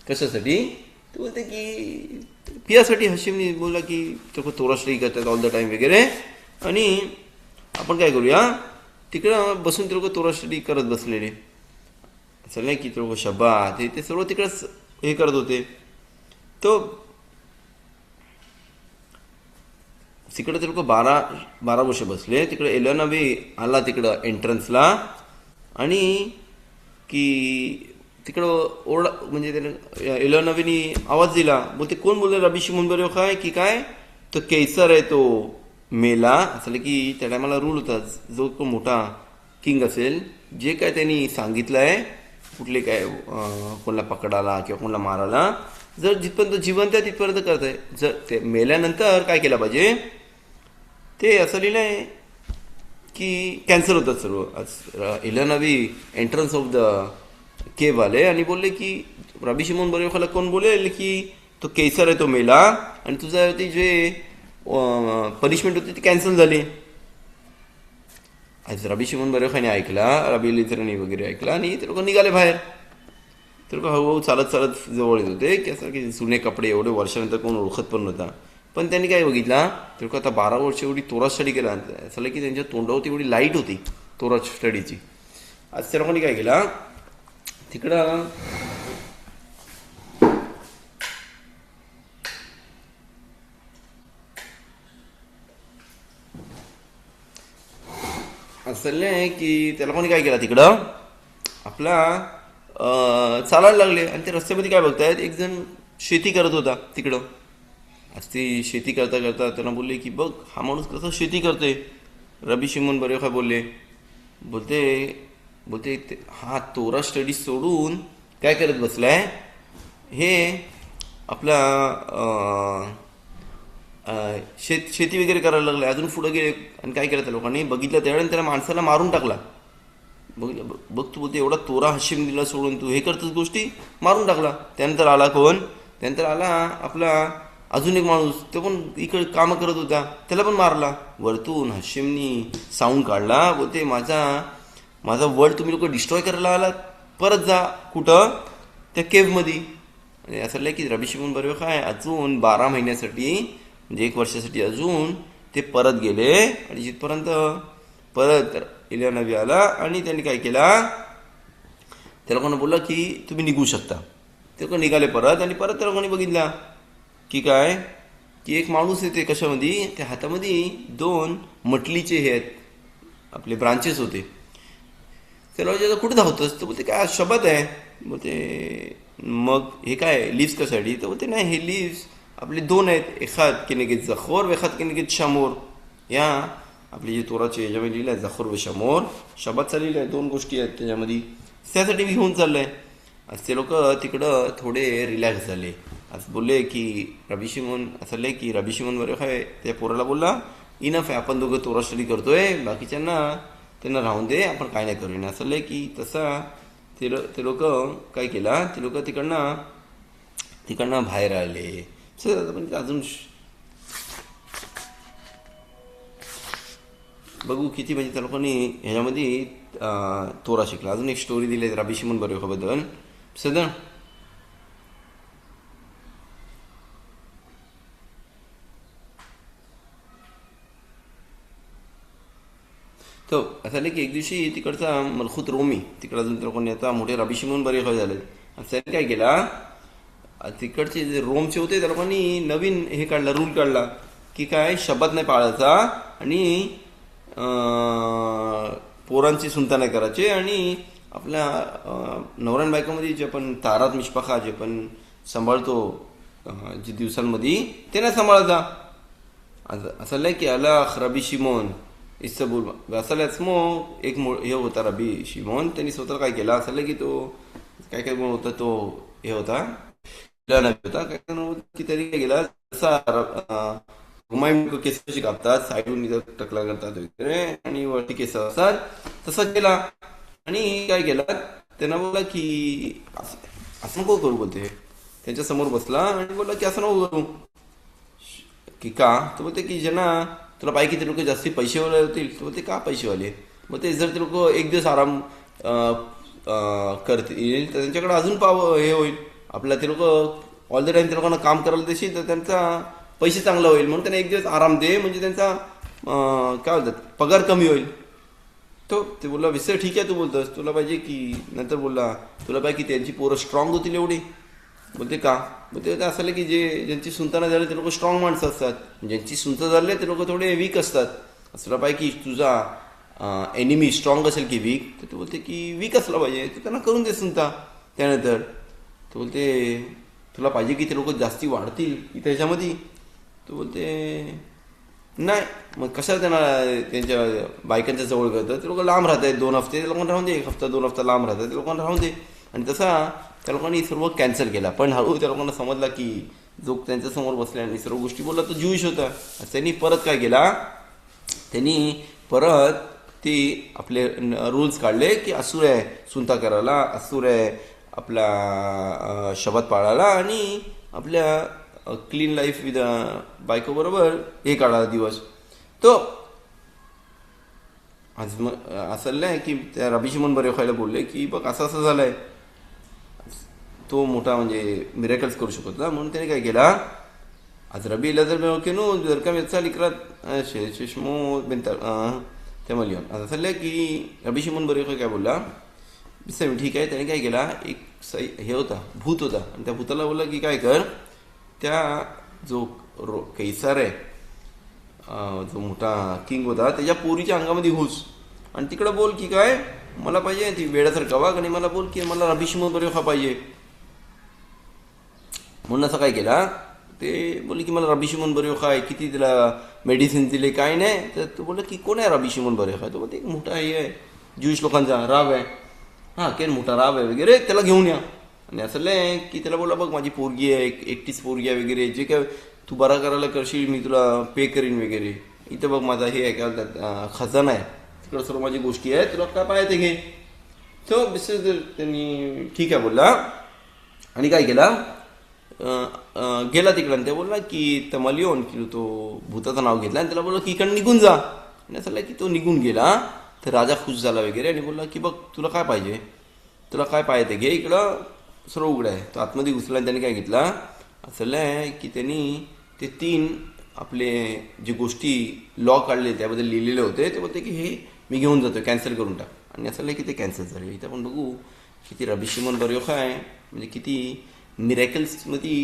कशासाठी तो बोलते की पियासाठी हशीमनी बोलला की तो तोरा स्टडी करतात ऑल द टाइम वगैरे आणि आपण काय करूया तिकडं बसून ते लोक तोरा स्टडी करत बसलेले असं नाही की ते लोक शब्बात ते सर्व तिकडंच हे करत होते तो तिकडे ते लोक 12 वर्ष बसले तिकडे एलनवी आला तिकडं एंट्रन्सला आणि की तिकडं ओरडा म्हणजे त्याने एलनवीनी आवाज दिला बोलते कोण बोलले रबी शिमोन बर योखाय की काय तो कैसर आहे तो मेला असं की त्या टायमाला रूल होता जो तो मोठा किंग असेल जे काय त्यांनी सांगितलं आहे कुठले काय कोणाला पकडाला किंवा कोणाला मारायला जर जिथपर्यंत जिवंत आहे तिथपर्यंत करत आहे जर ते मेल्यानंतर काय केलं पाहिजे ते असं लिहिलं आहे की कॅन्सल होतात सर्व इलनवी एंट्रन्स ऑफ द केव आले आणि बोलले की रबी शिमोन बर योखाला कोण बोलेल की तो कैसर आहे तो मेला आणि तुझ्यावरती जे पनिशमेंट होती ती कॅन्सल झाली आज रबी शिमोन बर योखाने ऐकला रबी लिथरनी वगैरे ऐकला आणि ते लोक निघाले बाहेर ते लोक हळूहळू चालत चालत जवळ येत होते की असं की जुने कपडे एवढे वर्षानंतर कोण ओळखत पण नव्हता पण त्यांनी काय बघितला ते लोक आता 12 वर्ष एवढी तोरा स्टडी केला असं की त्यांच्या तोंडावरती एवढी लाईट होती तोरा स्टडीची आज त्या लोकांनी काय केला तिकडं असं आहे की त्या लोकांनी काय केला तिकडं आपला चालायला लागले आणि ते रस्त्यामध्ये काय बघतायत एक जण शेती करत होता तिकडं आज ती शेती करता करता त्यांना बोलले की बघ हा माणूस कसं शेती करतोय रबी शिमोन बर योखा बोलते हा तोरा स्टडी सोडून काय करत बसलाय हे आपला शेती वगैरे करायला लागले अजून पुढे गेले आणि काय केलं त्या लोकांनी बघितलं त्यावेळेला त्याला माणसाला मारून टाकला बघ तू बोलते एवढा तोरा हशीम दिला सोडून तू हे करतोस गोष्टी मारून टाकला त्यानंतर आला कोण त्यानंतर आला आपला अजून एक माणूस तो पण इकडे कामं करत होता त्याला पण मारला वरतून हशीमनी साऊंड काढला बोलते माझा वर्ल्ड तुम्ही लोक डिस्ट्रॉय करायला आलात परत जा कुठं त्या केव्हमध्ये आणि असं की रबी शिमोन बर योखाय अजून 12 महिन्यासाठी म्हणजे 1 वर्षासाठी अजून ते परत गेले आणि जिथपर्यंत परत इलियानवी आला आणि त्यांनी काय केला त्या लोकांना बोलला की तुम्ही निघू शकता ते लोक निघाले परत आणि परत त्या लोकांनी बघितला की काय की एक माणूस येते कशामध्ये त्या हातामध्ये 2 मटलीचे हे आहेत आपले ब्रांचेस होते त्याला कुठे धावतोस तर बोलते काय शब्द आहे बोलते मग हे काय लिव्स कशासाठी तर बोलते नाही हे लिव्स आपले 2 आहेत एखाद केनेगेत जखोर व एखाद केनेगेत शमोर या आपली जे तोराचे याच्यामध्ये लिहिलं आहे जखोर व शमोर शब्दाचा लिहिलं आहे 2 गोष्टी आहेत त्याच्यामध्ये त्यासाठी मी घेऊन चाललंय आज ते लोक तिकडं थोडे रिलॅक्स झाले आज बोलले की रबी शिमोन असं की रबी शिमोन बरोबर आहे त्या पोराला बोलला इनफ आहे आपण दोघं तोरा स्टडी करतोय बाकीच्यांना त्यांना राहून दे आपण काय नाही करूया असं की तसा ते लोक काय केला ते लोक तिकडनं बाहेर आले पण अजून बघू किती म्हणजे त्या लोकांनी ह्याच्यामध्ये तोरा शिकला अजून एक स्टोरी दिली रबी शिमोन बर योखाबद्दल सदन तो असं नाही की एक दिवशी तिकडचा मलखूत रोमी तिकडे अजून लोकांनी आता मोठे रबी शिमोन बर योखा झाले असं काय केला तिकडचे जे रोमचे होते त्या लोकांनी नवीन हे काढला रूल काढला की काय शब्द नाही पाळायचा आणि पोरांची सुनता नाही करायचे आणि आपल्या नवरान बायकामध्ये जे आपण तारात मिशपाखा जे पण सांभाळतो जे दिवसांमध्ये ते नाही सांभाळायचा असं की अला रबी शिमोन इसं बोल असल्याच मग एक हे होता रबी शिमोन, त्यांनी स्वतः काय केला असलं की तो काय काय म्हणून होता तो हे होता नबी होता काय काय म्हणून की त्यांनी काय केला तसा रुमाई केस कशी कापतात साईडून इथं टकला करतात वगैरे आणि वरती केस असतात तसा केला. आणि काय केला त्यांना बोलला की असं नको करू बोलते. त्यांच्या समोर बसला आणि बोलला की असं नको करू की का. तर बोलते की ज्यांना तुला पाहिजे की ते लोक जास्ती पैसेवाले होतील. तर बोलते का पैसेवाले. मग ते जर ते लोक एक दिवस आराम करतील तर त्यांच्याकडे अजून हे होईल. आपल्याला ते लोक ऑल द टाइम त्या लोकांना काम करायला देशील तर त्यांचा पैसे चांगला होईल. म्हणून त्यांना एक दिवस आराम दे म्हणजे त्यांचा काय बोलतात पगार कमी होईल. तो ते बोलला विसर ठीक आहे तू बोलतोस तुला पाहिजे की. नंतर बोलला तुला पाहिजे की त्यांची पोरं स्ट्रॉंग होतील एवढी. बोलते का. बोलते असं की ज्यांची सुंताना झाले ते लोक स्ट्रॉंग माणसं असतात. ज्यांची सुंत झाले ते लोक थोडे वीक असतात. असला पाहिजे की तुझा एनिमी स्ट्रॉंग असेल की वीक तर तू बोलते की वीक असला पाहिजे तर त्यांना करून दे सुंता. त्यानंतर तो बोलते तुला पाहिजे की ते लोक जास्ती वाढतील की त्याच्यामध्ये. तो बोलते नाही. मग कशाला त्यांना त्यांच्या बायकांच्या जवळ करतं. ते लोक लांब राहत आहेत 2 हफ्ते ते लोकांना राहून दे. 1 हफ्ता 2 हफ्ता लांब राहतात ते लोकांना राहून दे. आणि तसा त्या लोकांनी सर्व कॅन्सल केला. पण हळूहळू त्या लोकांना समजला की जो त्यांच्यासमोर बसल्या आणि सर्व गोष्टी बोलला तो ज्यूइश होता. त्यांनी परत काय केला त्यांनी परत ते आपले रूल्स काढले की असूर आहे सुनता करायला, असूर आहे आपला शबत पाळायला आणि आपल्या क्लीन लाईफ विथ बायको बरोबर हे काढायला दिवस. तो आज असं नाही की त्या रबी शिमोन बर योखायला बोलले की बघ असं असं झालंय. तो मोठा म्हणजे मिरेकल्स करू शकत ना. म्हणून त्याने काय केला आज रबी जर नो जर का मेचा लिकरात शेषमो बेंता त्या मलियन असं चाललंय की रबी शिमोन बर योखाय काय बोलला ठीक आहे. त्याने काय केला एक हे होता भूत होता आणि त्या भूताला बोलला की काय कर त्या जो कैसार आहे जो मोठा किंग होता त्याच्या पोरीच्या अंगामध्ये घुस आणि तिकडं बोल की काय मला पाहिजे ती वेळासारखा वाघ आणि मला बोल की मला रबी शिमोन बर योखा पाहिजे. म्हणून असं काय केला ते बोलले की मला रबी शिमोन बर योखा आहे. किती तिला मेडिसिन दिले काय नाही. तर तो बोलला की कोण आहे रबी शिमोन बर योखा. तो बोलते एक मोठा हे आहे ज्यूइश लोकांचा राव आहे. हां केन मोठा राव आहे वगैरे त्याला घेऊन या. आणि असं लय की त्याला बोला बघ माझी पोरगी आहे एकटीच पोरगी आहे वगैरे जे काय तू बरा करायला करशील मी तुला पे करीन वगैरे. इथं बघ माझा हे आहे काय खजाना आहे तिकडं सर्व माझी गोष्टी आहे तुला काय पाहिजे ते घे. तो त्यांनी ठीक आहे बोलला आणि काय केला गेला तिकडं. ते बोलला की तमलिओन की तो भूताचं नाव घेतलं आणि त्याला बोलला की इकडं निघून जा. आणि असं की तो निघून गेला तर राजा खुश झाला वगैरे आणि बोलला की बघ तुला काय पाहिजे तुला काय पाहिजे ते घे इकडं सर्व उघडं आहे. तो आतमध्ये घुसला आणि त्याने काय घेतला असं आहे की त्यांनी ते 3 आपले जे गोष्टी लॉ काढले त्याबद्दल लिहिलेले होते ते बोलते की हे मी घेऊन जातो कॅन्सल करून टाक. आणि असं की ते कॅन्सल झाले. इथं आपण बघू किती रबी शिमोन बर योखा आहे म्हणजे किती मिरॅकल्समध्ये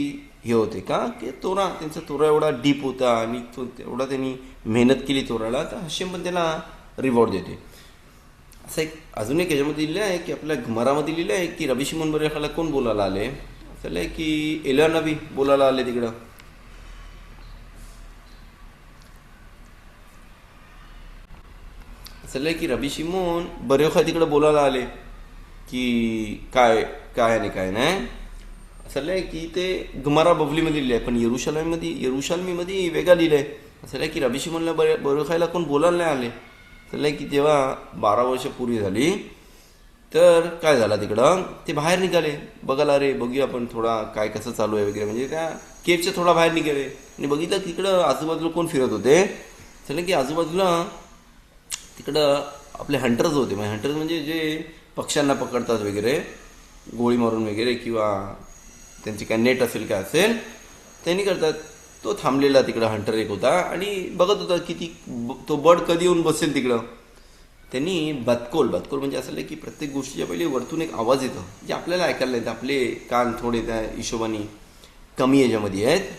हे होते का की तोरा त्यांचा तोरा एवढा डीप होता आणि तो एवढा त्यांनी मेहनत केली तोराला तर हशेम पण त्याला रिवॉर्ड देते. असं एक अजून एक याच्यामध्ये लिहिलं आहे की आपल्या घमरामध्ये लिहिलं आहे की रबी शिमोन बर योखाला कोण बोलायला आले. असं आहे की एलिया नबी बोलायला आले तिकडं. असं की रबी शिमोन बर योखा तिकडं बोलायला आले की काय काय आणि काय नाही. असं की ते गमारा बबलीमध्ये लिहिलं आहे पण यरुशालमीमध्ये वेगळा लिहिलं आहे. असं की रबी शिमोनला बर योखायला कोण बोलायला नाही आले. असं की जेव्हा 12 वर्ष पूर्वी झाली तर काय झालं तिकडं ते बाहेर निघाले बघायला अरे बघूया आपण थोडा काय कसं चालू आहे वगैरे म्हणजे त्या केवच्या थोडा बाहेर निघाले आणि बघितलं तिकडं आजूबाजूला कोण फिरत होते. असं की आजूबाजूला तिकडं आपले हंटर्स होते. म्हणजे हंटर्स म्हणजे जे पक्ष्यांना पकडतात वगैरे गोळी मारून वगैरे किंवा त्यांची काय नेट असेल काय असेल त्यांनी करतात. तो थांबलेला तिकडं हंटर एक होता आणि बघत होता की तो बर्ड कधी येऊन बसेल तिकडं. त्यांनी बदकोल म्हणजे असं की प्रत्येक गोष्टीच्या पहिले वरतून एक आवाज येतो जे आपल्याला ऐकायला नाही. आपले कान थोडे त्या हिशोबाने कमी याच्यामध्ये आहेत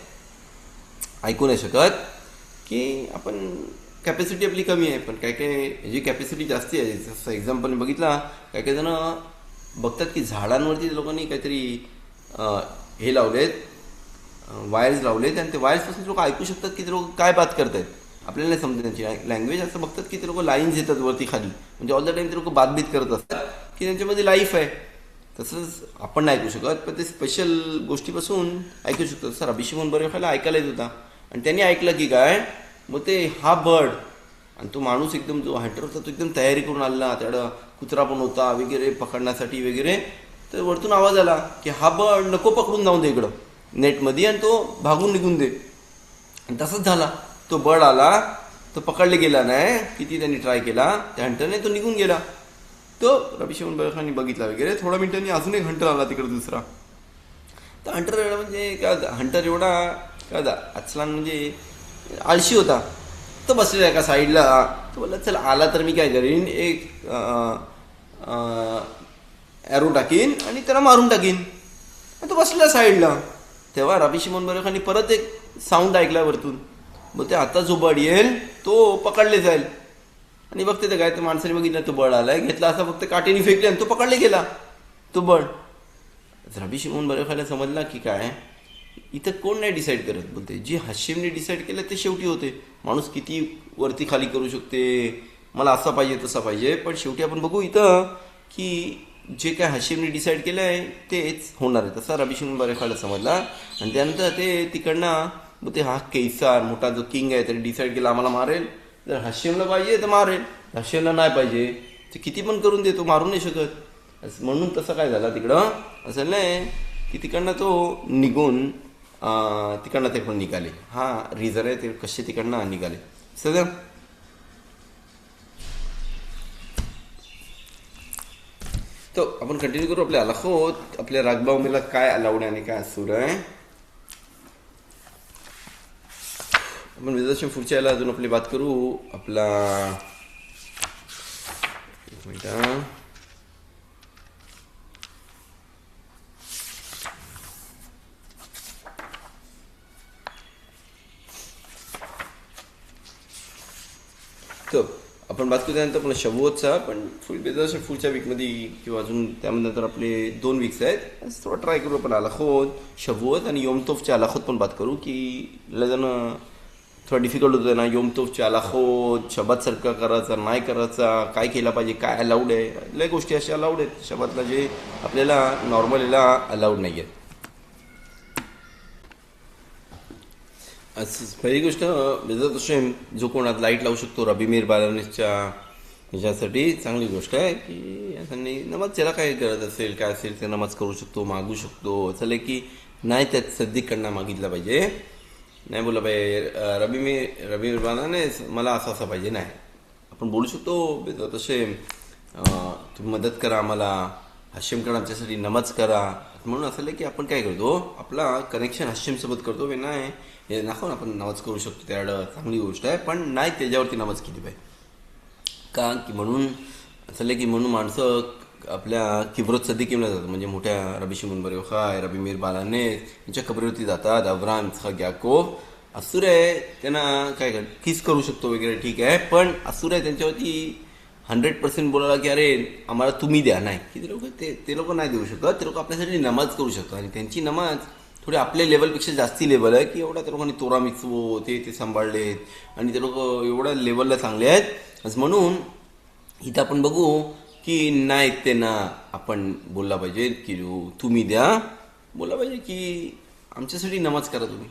ऐकू नाही शकत की आपण कॅपॅसिटी आपली कमी आहे. पण काय काय जी कॅपॅसिटी जास्ती आहे जसं एक्झाम्पल बघितला काय काय जण बघतात की झाडांवरती लोकांनी काहीतरी हे लावलेत वायर्स लावलेत आणि ते वायर्सपासून लोक ऐकू शकतात की ते लोक काय बात करत आहेत. आपल्याला नाही समजत त्यांची लँग्वेज. असं बघतात की ते लोक लाईन्स येतात वरती खाली, म्हणजे ऑल द टाइम ते लोक बातबीत करत असतात की त्यांच्यामध्ये लाईफ आहे. तसंच आपण नाही ऐकू शकत, पण ते स्पेशल गोष्टीपासून ऐकू शकतो. सर रबी शिमोन बर योखायला ऐकायला येत होता, आणि त्यांनी ऐकलं की काय, मग ते हा बर्ड, आणि तो माणूस एकदम जो हंटर होता तो एकदम तयारी करून आला, त्याला कुत्रा पण होता वगैरे पकडण्यासाठी वगैरे. तर वरतून आवाज आला की हा बर्ड नको पकडून जाऊन दे इकडं नेटमध्ये, आणि तो भागून निघून दे. आणि तसंच झाला. तो बर्ड आला, तो पकडले गेला नाही. किती त्यांनी ट्राय केला त्या हंटरने, तो निघून गेला. तो रबी शिमोन बर योखायने बघितला वगैरे. थोड्या मिनिटांनी अजून एक हंटर आला तिकडे दुसरा. तर हंटर म्हणजे काय होता, हंटर एवढा काय होता आचलान, म्हणजे आळशी होता. तो बसलेला एका साईडला. तो बोलला चल आला तर मी काय करीन, एक ॲरो टाकीन आणि त्याला मारून टाकीन. तो बसला साईडला. तेव्हा रबी शिमोन बर योखायने परत एक साऊंड ऐकला वरतून. मग ते आता जो बर्ड येईल तो पकडले जाईल. आणि बघते ते काय, तर माणसाने बघितलं तो बर्ड आलाय, घेतला असा फक्त काटेने फेकले आणि तो पकडले गेला तो बर्ड. रबी शिमोन बर योखायला समजला की काय, इथं कोण नाही डिसाईड करत. बोलते जे हाशिमने डिसाईड केलं ते शेवटी होते. माणूस किती वरती खाली करू शकते, मला असा पाहिजे तसा पाहिजे, पण शेवटी आपण बघू इथं की जे काय हाशिमने डिसाईड केलं आहे तेच होणार आहे. तसा रबी शिमोन बर योखायला समजला. आणि त्यानंतर ते तिकडनं मग ते हा कैसार मोठा जो किंग आहे त्याने डिसाईड केला आम्हाला मारेल. जर हाशिमला पाहिजे तर मारेल, हाशिमला नाही पाहिजे ते किती पण करून देतो, मारू नाही शकत. म्हणून तसं काय झालं तिकडं, असं नाही की तिकडनं तो निघून तिकडनं ते पण निघाले. हा रिझन आहे ते कसे तिकडनं निघाले. सध्या तो आपण कंटिन्यू करू आपल्या आलाखोत. आपल्या रागबावमीला काय अलाउड आहे आणि काय असूर आहे. आपण विदर्शन पुढच्या याला अजून आपली बात करू. आपला एक मिनिट, तर आपण बात करू त्यानंतर पण शवोतचा. पण फुल बेदर्शन पुढच्या वीकमध्ये किंवा अजून त्यानंतर आपले 2 वीक्स आहेत. थोडं ट्राय करू आपण आलाखोत, शवोत आणि योमतोफच्या आलाखोत पण बात करू. की लजन थोडं डिफिकल्ट होतं ना, योमतोफच्या आलाखोत शबात सारखा करायचा नाही करायचा, काय केला पाहिजे, काय अलाउड आहे. लय गोष्टी अशा अलाउड आहेत शबातला जे आपल्याला नॉर्मल याला अलाउड नाही आहेत. पहिली गोष्ट बेजत हशेम जो कोण आज लाईट लावू शकतो रबी मीर बालानेसच्या ह्याच्यासाठी चांगली गोष्ट आहे. की त्यांनी नमाज ज्याला काय गरज असेल काय असेल ते नमाज करू शकतो, मागू शकतो. चले की नाही त्यात सद्दीकडनं मागितलं पाहिजे, नाही बोला पाहिजे रबी मीर बालानेस मला असं असं पाहिजे, नाही. आपण बोलू शकतो बेजत हशेम तुम्ही मदत करा आम्हाला, हशेमकडे आमच्यासाठी नमाज करा. म्हणून असं की आपण काय करतो, आपला कनेक्शन हशेमसोबत करतो. नाही हे दाखवून आपण नमाज करू शकतो, त्याकडं चांगली गोष्ट आहे. पण नाही त्याच्यावरती नमाज केली पाहिजे. का की म्हणून असं की म्हणून माणसं आपल्या किब्रोत सद्दीकीमला जातात, म्हणजे मोठ्या रबी शिमोन बर योखाय, रबी मीर बालानेस यांच्या कबरीवरती जातात. अब्राहम, इस्हाक, याकूब. असूर आहे त्यांना काय किस करू शकतो वगैरे, ठीक आहे. पण असूर आहे त्यांच्यावरती 100% बोलायला की अरे आम्हाला तुम्ही द्या, नाही. की ते लोक नाही देऊ शकत. ते लोक आपल्यासाठी नमाज करू शकतात. आणि त्यांची नमाज थोडी आपल्या लेवलपेक्षा जास्ती लेवल आहे. की एवढा त्या लोकांनी तोरा मिचवो ते सांभाळलेत आणि ते लोक एवढ्या लेवलला चांगले आहेत. असं म्हणून इथं आपण बघू की नाही त्यांना आपण बोलला पाहिजे की तुम्ही द्या, बोलला पाहिजे की आमच्यासाठी नमाज करा, तुम्ही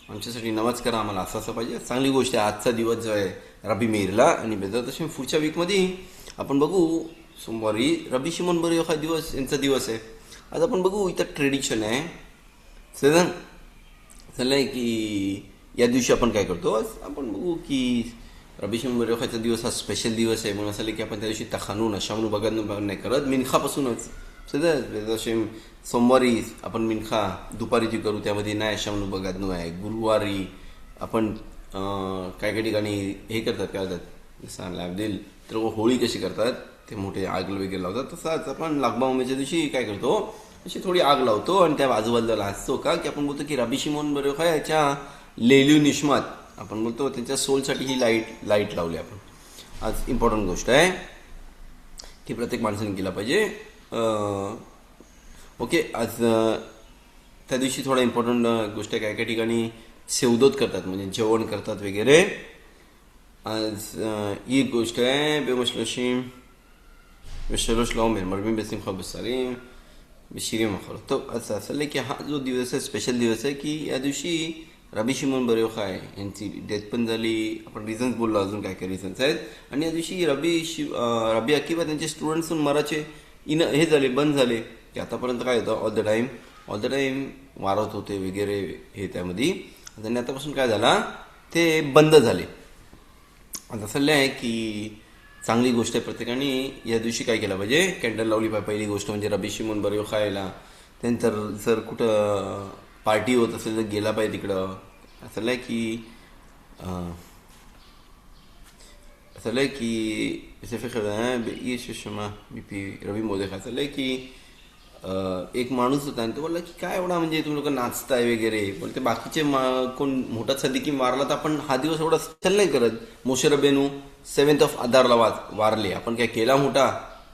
आमच्यासाठी नमाज करा, आम्हाला असं असं पाहिजे. चांगली गोष्ट आहे. आजचा दिवस जो आहे रबी मीरला आणि बेदर तसे पुढच्या वीकमध्ये आपण बघू. सोमवारी रबी शिमोन बर योखाय दिवस यांचा दिवस आहे. आज आपण बघू इथं ट्रेडिशन आहे सदन झालंय की या दिवशी आपण काय करतो, आपण बघू की रबी शिमोन बर योखायचा दिवस हा स्पेशल दिवस आहे. म्हणून असं की आपण त्या दिवशी तखानून अशामनू बघायला नाही करत, मिनखापासूनच सदन सोमवारी आपण मिनखा दुपारीची करू, त्यामध्ये नाही अशामनू बघायनो आहे. गुरुवारी आपण काय काही ठिकाणी हे करतात, काय होतात जसं लाभदेल तर होळी कशी करतात ते मोठे आग वगैरे लावतात, तसाच आपण लागबावमेच्या दिवशी काय करतो, अशी थोडी आग लावतो आणि त्या आजूबाजूला हसतो. का की आपण बोलतो की रबी शिमोन बर योखाय याच्या लेल्यू निष्मात आपण बोलतो त्यांच्या सोलसाठी ही लाईट लावली आपण. आज इम्पॉर्टंट गोष्ट आहे की प्रत्येक माणसाने केला पाहिजे. ओके, आज त्या दिवशी थोडा इम्पॉर्टंट गोष्ट आहे. काय काही ठिकाणी सेवदोत करतात, म्हणजे जेवण करतात वगैरे. אז היא גושתה במשלושים ושלוש לעומר, מרבים בשמחה בשרים בשירים אחרות. טוב, אז असं की हा जो दिवस आहे स्पेशल दिवस आहे की या दिवशी रबी शिमोन बर योखाय यांची डेथ पण झाली. आपण रिझन्स बोललो, अजून काय काय रिझन्स आहेत. आणि या दिवशी रबी अकिबा त्यांचे स्टुडंट्स मराचे हे झाले, बंद झाले. की आतापर्यंत काय होतं, ऑल द टाईम वारत होते वगैरे हे त्यामध्ये. आणि आतापासून काय झाला, ते बंद झाले. आता असं आहे की चांगली गोष्ट आहे. प्रत्येकाने या दिवशी काय केलं पाहिजे, कॅन्डल लावली पाहिजे. पहिली गोष्ट म्हणजे रबी शिमोन बर योखायला. त्यानंतर जर कुठं पार्टी होत असेल तर गेला पाहिजे तिकडं. असं आहे की בספר חז"ל באיש ששמע מפי रवी मोदक असं आहे की एक माणूस होता आणि तो बोलला की काय एवढा म्हणजे तुम्ही लोक नाचताय वगैरे. बोलते बाकीचे कोण मोठा सदिकी मारला तर आपण हा दिवस एवढा स्पेशल नाही करत. मोशे रबेनू 7th ऑफ अदारला वारले, आपण काय केला मोठा.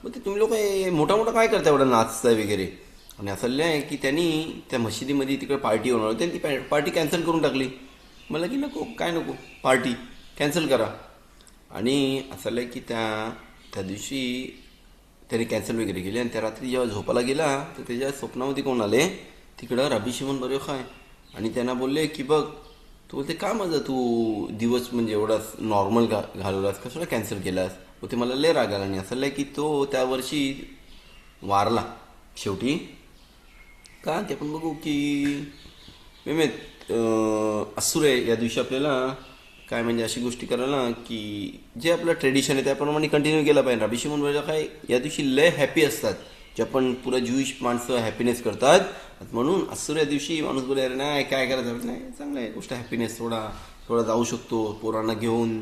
मग ते तुम्ही लोक मोठा मोठा काय करता एवढा नाचताय वगैरे. आणि असं आहे की त्यांनी त्या मशिदीमध्ये तिकडे पार्टी होणार होती आणि ती पार्टी कॅन्सल करून टाकली. मला की नको, काय नको, पार्टी कॅन्सल करा. आणि असं आहे की त्या दिवशी त्याने कॅन्सल वगैरे केली. आणि त्या रात्री जेव्हा झोपायला गेला तर त्याच्या स्वप्नामध्ये कोण आले, तिकडं रबी शिमोन बर योखाय. आणि त्यांना बोलले की बघ, तू बोलते का माझा तू दिवस म्हणजे एवढा नॉर्मल घालवलास, कशाला कॅन्सल केलास. मग ते मला लय राग आला. आणि असं आहे की तो त्या वर्षी वारला शेवटी. का ते आपण बघू की असुर आहे या दिवशी आपल्याला काय म्हणजे अशी गोष्टी करायला की जे आपलं ट्रेडिशन आहे त्याप्रमाणे कंटिन्यू केलं पाहिजे. रबी शिमोन बर योखाय या दिवशी लय हॅपी असतात, जे आपण पुरा ज्यूइश माणसं हॅपीनेस करतात. म्हणून असुर या दिवशी माणूस बोले अरे नाही काय करायचं, नाही चांगलं आहे गोष्ट, हॅपीनेस थोडा जाऊ शकतो, पोरांना घेऊन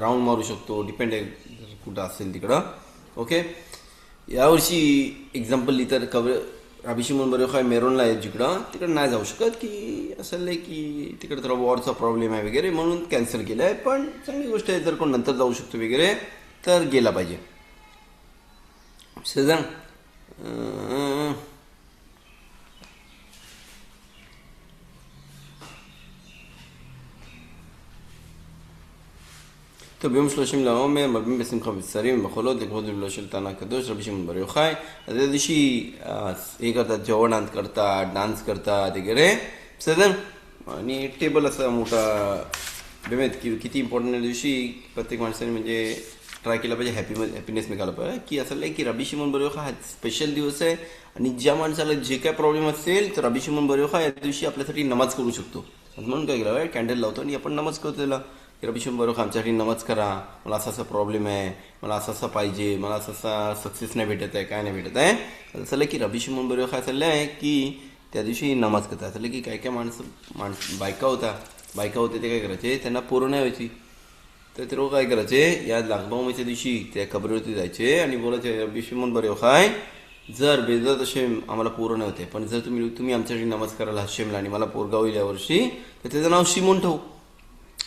राऊंड मारू शकतो, डिपेंड आहे कुठं असेल तिकडं. ओके, यावर्षी एक्झाम्पल इतर रबी शिमोन बर योखाय मेरोनला आहे जिकडं, तिकडं नाही जाऊ शकत की असं आहे की तिकडे थोडा वॉरचा प्रॉब्लेम आहे वगैरे, म्हणून कॅन्सल केलं आहे. पण चांगली गोष्ट आहे, जर कोण नंतर जाऊ शकतो वगैरे तर गेला पाहिजे. सजन טוב, ביום 30 לעומר מרבים בשמחה ובצערים ובמחולות לכבוד הילולתו של תנא הקדוש रबी शिमोन बर योखाय. तर त्या दिवशी हे करतात, जेवण करतात, डान्स करतात वगैरे. सदन आणि टेबल असा मोठा बेमेत की किती इम्पॉर्टंट आहे दिवशी प्रत्येक माणसाने म्हणजे ट्राय केला पाहिजे, हॅपीनेस निघाला पाहिजे. की असं नाही की रबी शिमोन बर योखाय हा स्पेशल दिवस आहे. आणि ज्या माणसाला जे काय प्रॉब्लेम असेल तर रबी शिमोन बर योखाय या दिवशी आपल्यासाठी नमाज करू शकतो. म्हणून काय केलं, कॅन्डल लावतो आणि आपण नमाज करतो त्याला की रबी शिमोन बर योखाय आमच्यासाठी नमाज करा, मला असा प्रॉब्लेम आहे, मला असं पाहिजे, मला असा सक्सेस नाही भेटत आहे, काय नाही भेटत आहे. असं की रबी शिमोन बर योखाय चाललं आहे की त्या दिवशी नमाज करतात. असं की काय काय बायका होते ते काय करायचे, त्यांना पोरं नाही व्हायची तर ते लोक काय करायचे, या लागबावमीच्या दिवशी त्या कबरीवरती जायचे आणि बोलायचे रबी शिमोन बर योखाय, जर बेजत हशेम आम्हाला पोरं नाही होते, पण जर तुम्ही आमच्यासाठी नमाज करायला हशेमला आणि मला पोरगा होईल यावर्षी, तर त्याचं नाव शिमोन ठेवू.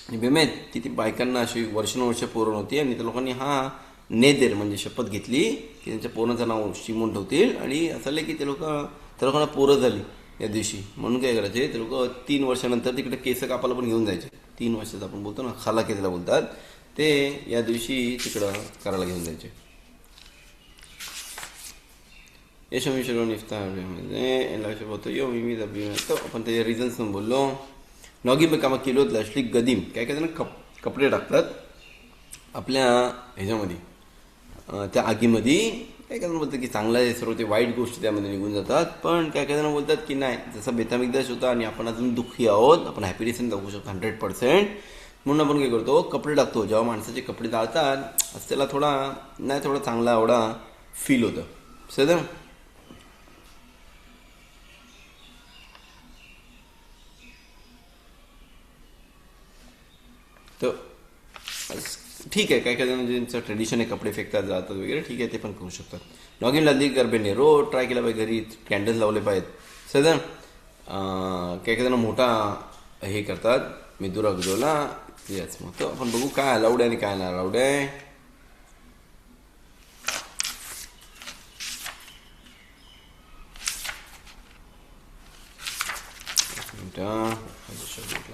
आणि बेमेत किती बायकांना अशी वर्षानुवर्ष पोरं नव्हती आणि त्या लोकांनी हा नेदेर म्हणजे शपथ घेतली की त्यांच्या पोरांचं नाव शिमोन ठेवतील. आणि असं की त्या लोकांना पोरं झाली या दिवशी. म्हणून काय करायचे, ते लोक 3 वर्षानंतर तिकडे केस कापायला पण घेऊन जायचे. 3 वर्षाचं आपण बोलतो ना, खाला केसला बोलतात, ते या दिवशी तिकडं करायला घेऊन जायचे. यशोमिश्वर निफ्तार होतो यो मी आपण त्याचे रिझन्स पण बोललो. नॉगी में कामा केलो लास्टिक गदीम, काय काय जण कपडे टाकतात आपल्या ह्याच्यामध्ये, त्या आगीमध्ये. काय काय जण बोलतात की चांगला आहे सर्व, ते वाईट गोष्टी त्यामध्ये निघून जातात. पण काय काय जण बोलतात की नाही, जसा बेतामिकदाश होता आणि आपण अजून दुःखी आहोत, आपण हॅपीनेस दाखवू शकतो 100%. म्हणून आपण काय करतो, कपडे टाकतो. जेव्हा माणसाचे कपडे जाळतात त्याला थोडा चांगला एवढा फील होतं. सर तर ठीक आहे, काय काय जण ज्यांचं ट्रेडिशन आहे कपडे फेकतात जातात वगैरे, ठीक आहे, ते पण करू शकतात. लॉगिन लादली गरबेने रोज ट्राय केला पाहिजे, घरी कॅन्डल्स लावले पाहिजेत. सजन काय काय जण मोठा हे करतात मिदुरा गुजवला याच. मग तर आपण बघू काय अलाउड आहे आणि काय नाही अलाउड आहे.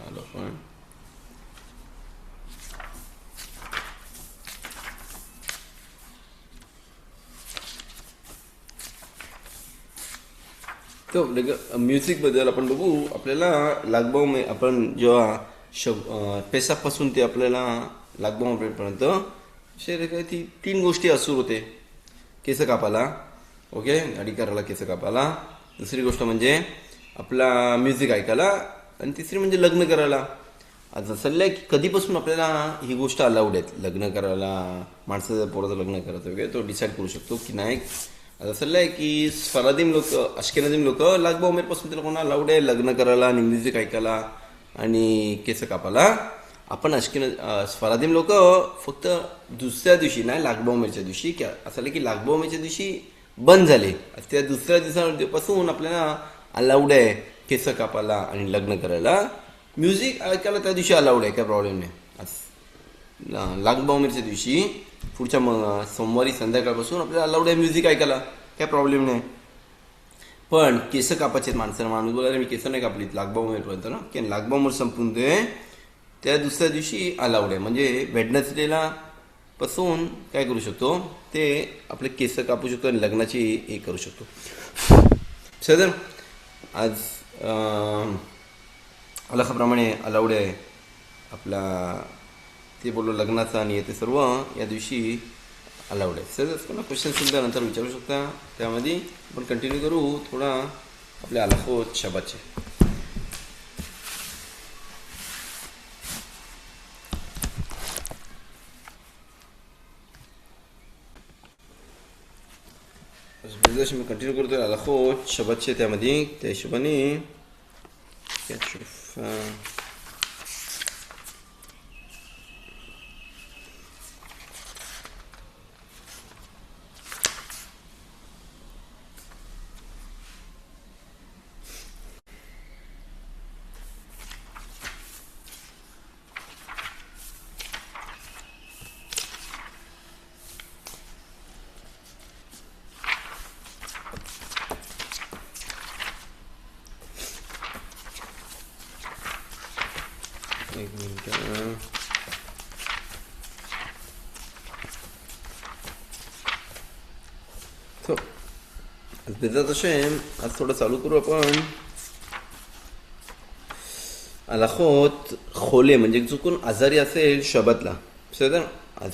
आलो पण तो म्युझिकबद्दल आपण बघू. आपल्याला लागबाव आपण जेव्हा पेसापासून ते आपल्याला लागबावपर्यंत ती 3 गोष्टी असू होते. केस कापाला, ओके, गाडी करायला, केस कापाला. दुसरी गोष्ट म्हणजे आपला म्युझिक ऐकायला, आणि तिसरी म्हणजे लग्न करायला. आता चाललंय की कधीपासून आपल्याला ही गोष्ट अलाउड आहेत, लग्न करायला, माणसाचं पोराचं लग्न करायचं वगैरे तो डिसाईड करू शकतो की नाही. आता चाललंय की फरादीम लोक, अश्केनाझीम लोक लागबा उमेरपासून त्याला कोणा अलाउड आहे लग्न करायला आणि म्युझिक ऐकायला आणि केस कापाला. आपण फरादीम लोक फक्त दुसऱ्या दिवशी नाही, लागबा उमेरच्या दिवशी, असं की लागबा उमेरच्या दिवशी बंद झाले. त्या दुसऱ्या दिवसापासून आपल्याला अलाउड आहे केस कापायला आणि लग्न करायला. म्युझिक ऐकायला त्या दिवशी अलाउड आहे, काय प्रॉब्लेम नाही. लागबा उमेरच्या दिवशी पुढच्या सोमवारी संध्याकाळपासून आपल्याला अलाउड आहे म्युझिक ऐकायला, काय प्रॉब्लेम नाही. पण केस कापाचे माणसाला, माणूस बोलायला मी केस नाही कापलीत लागबा उमेरपर्यंत ना, की लागबा उमेर संपून ते त्या दुसऱ्या दिवशी अलाउड आहे. म्हणजे वेडनेसडेला पासून काय करू शकतो, ते आपले केस कापू शकतो आणि लग्नाची हे करू शकतो. सर आज अलाखाप्रमाणे अलाउड आहे आपला, ते बोललो लग्नाचा आणि ते सर्व या दिवशी अलाउड आहे. सर कोणा क्वेश्चन सुद्धा नंतर विचारू शकता, त्यामध्ये आपण कंटिन्यू करू थोडा आपल्या अलाखोत शबाचे. जसे मी कंटिन्यू करतोय अलाखोत शबाचे, त्यामध्ये त्या हिशोबाने एक मिनिट. बेजात अशें आज थोडं चालू करू आपण अलाखोत खोले, म्हणजे जो कोण आजारी असेल शबातला, सर आज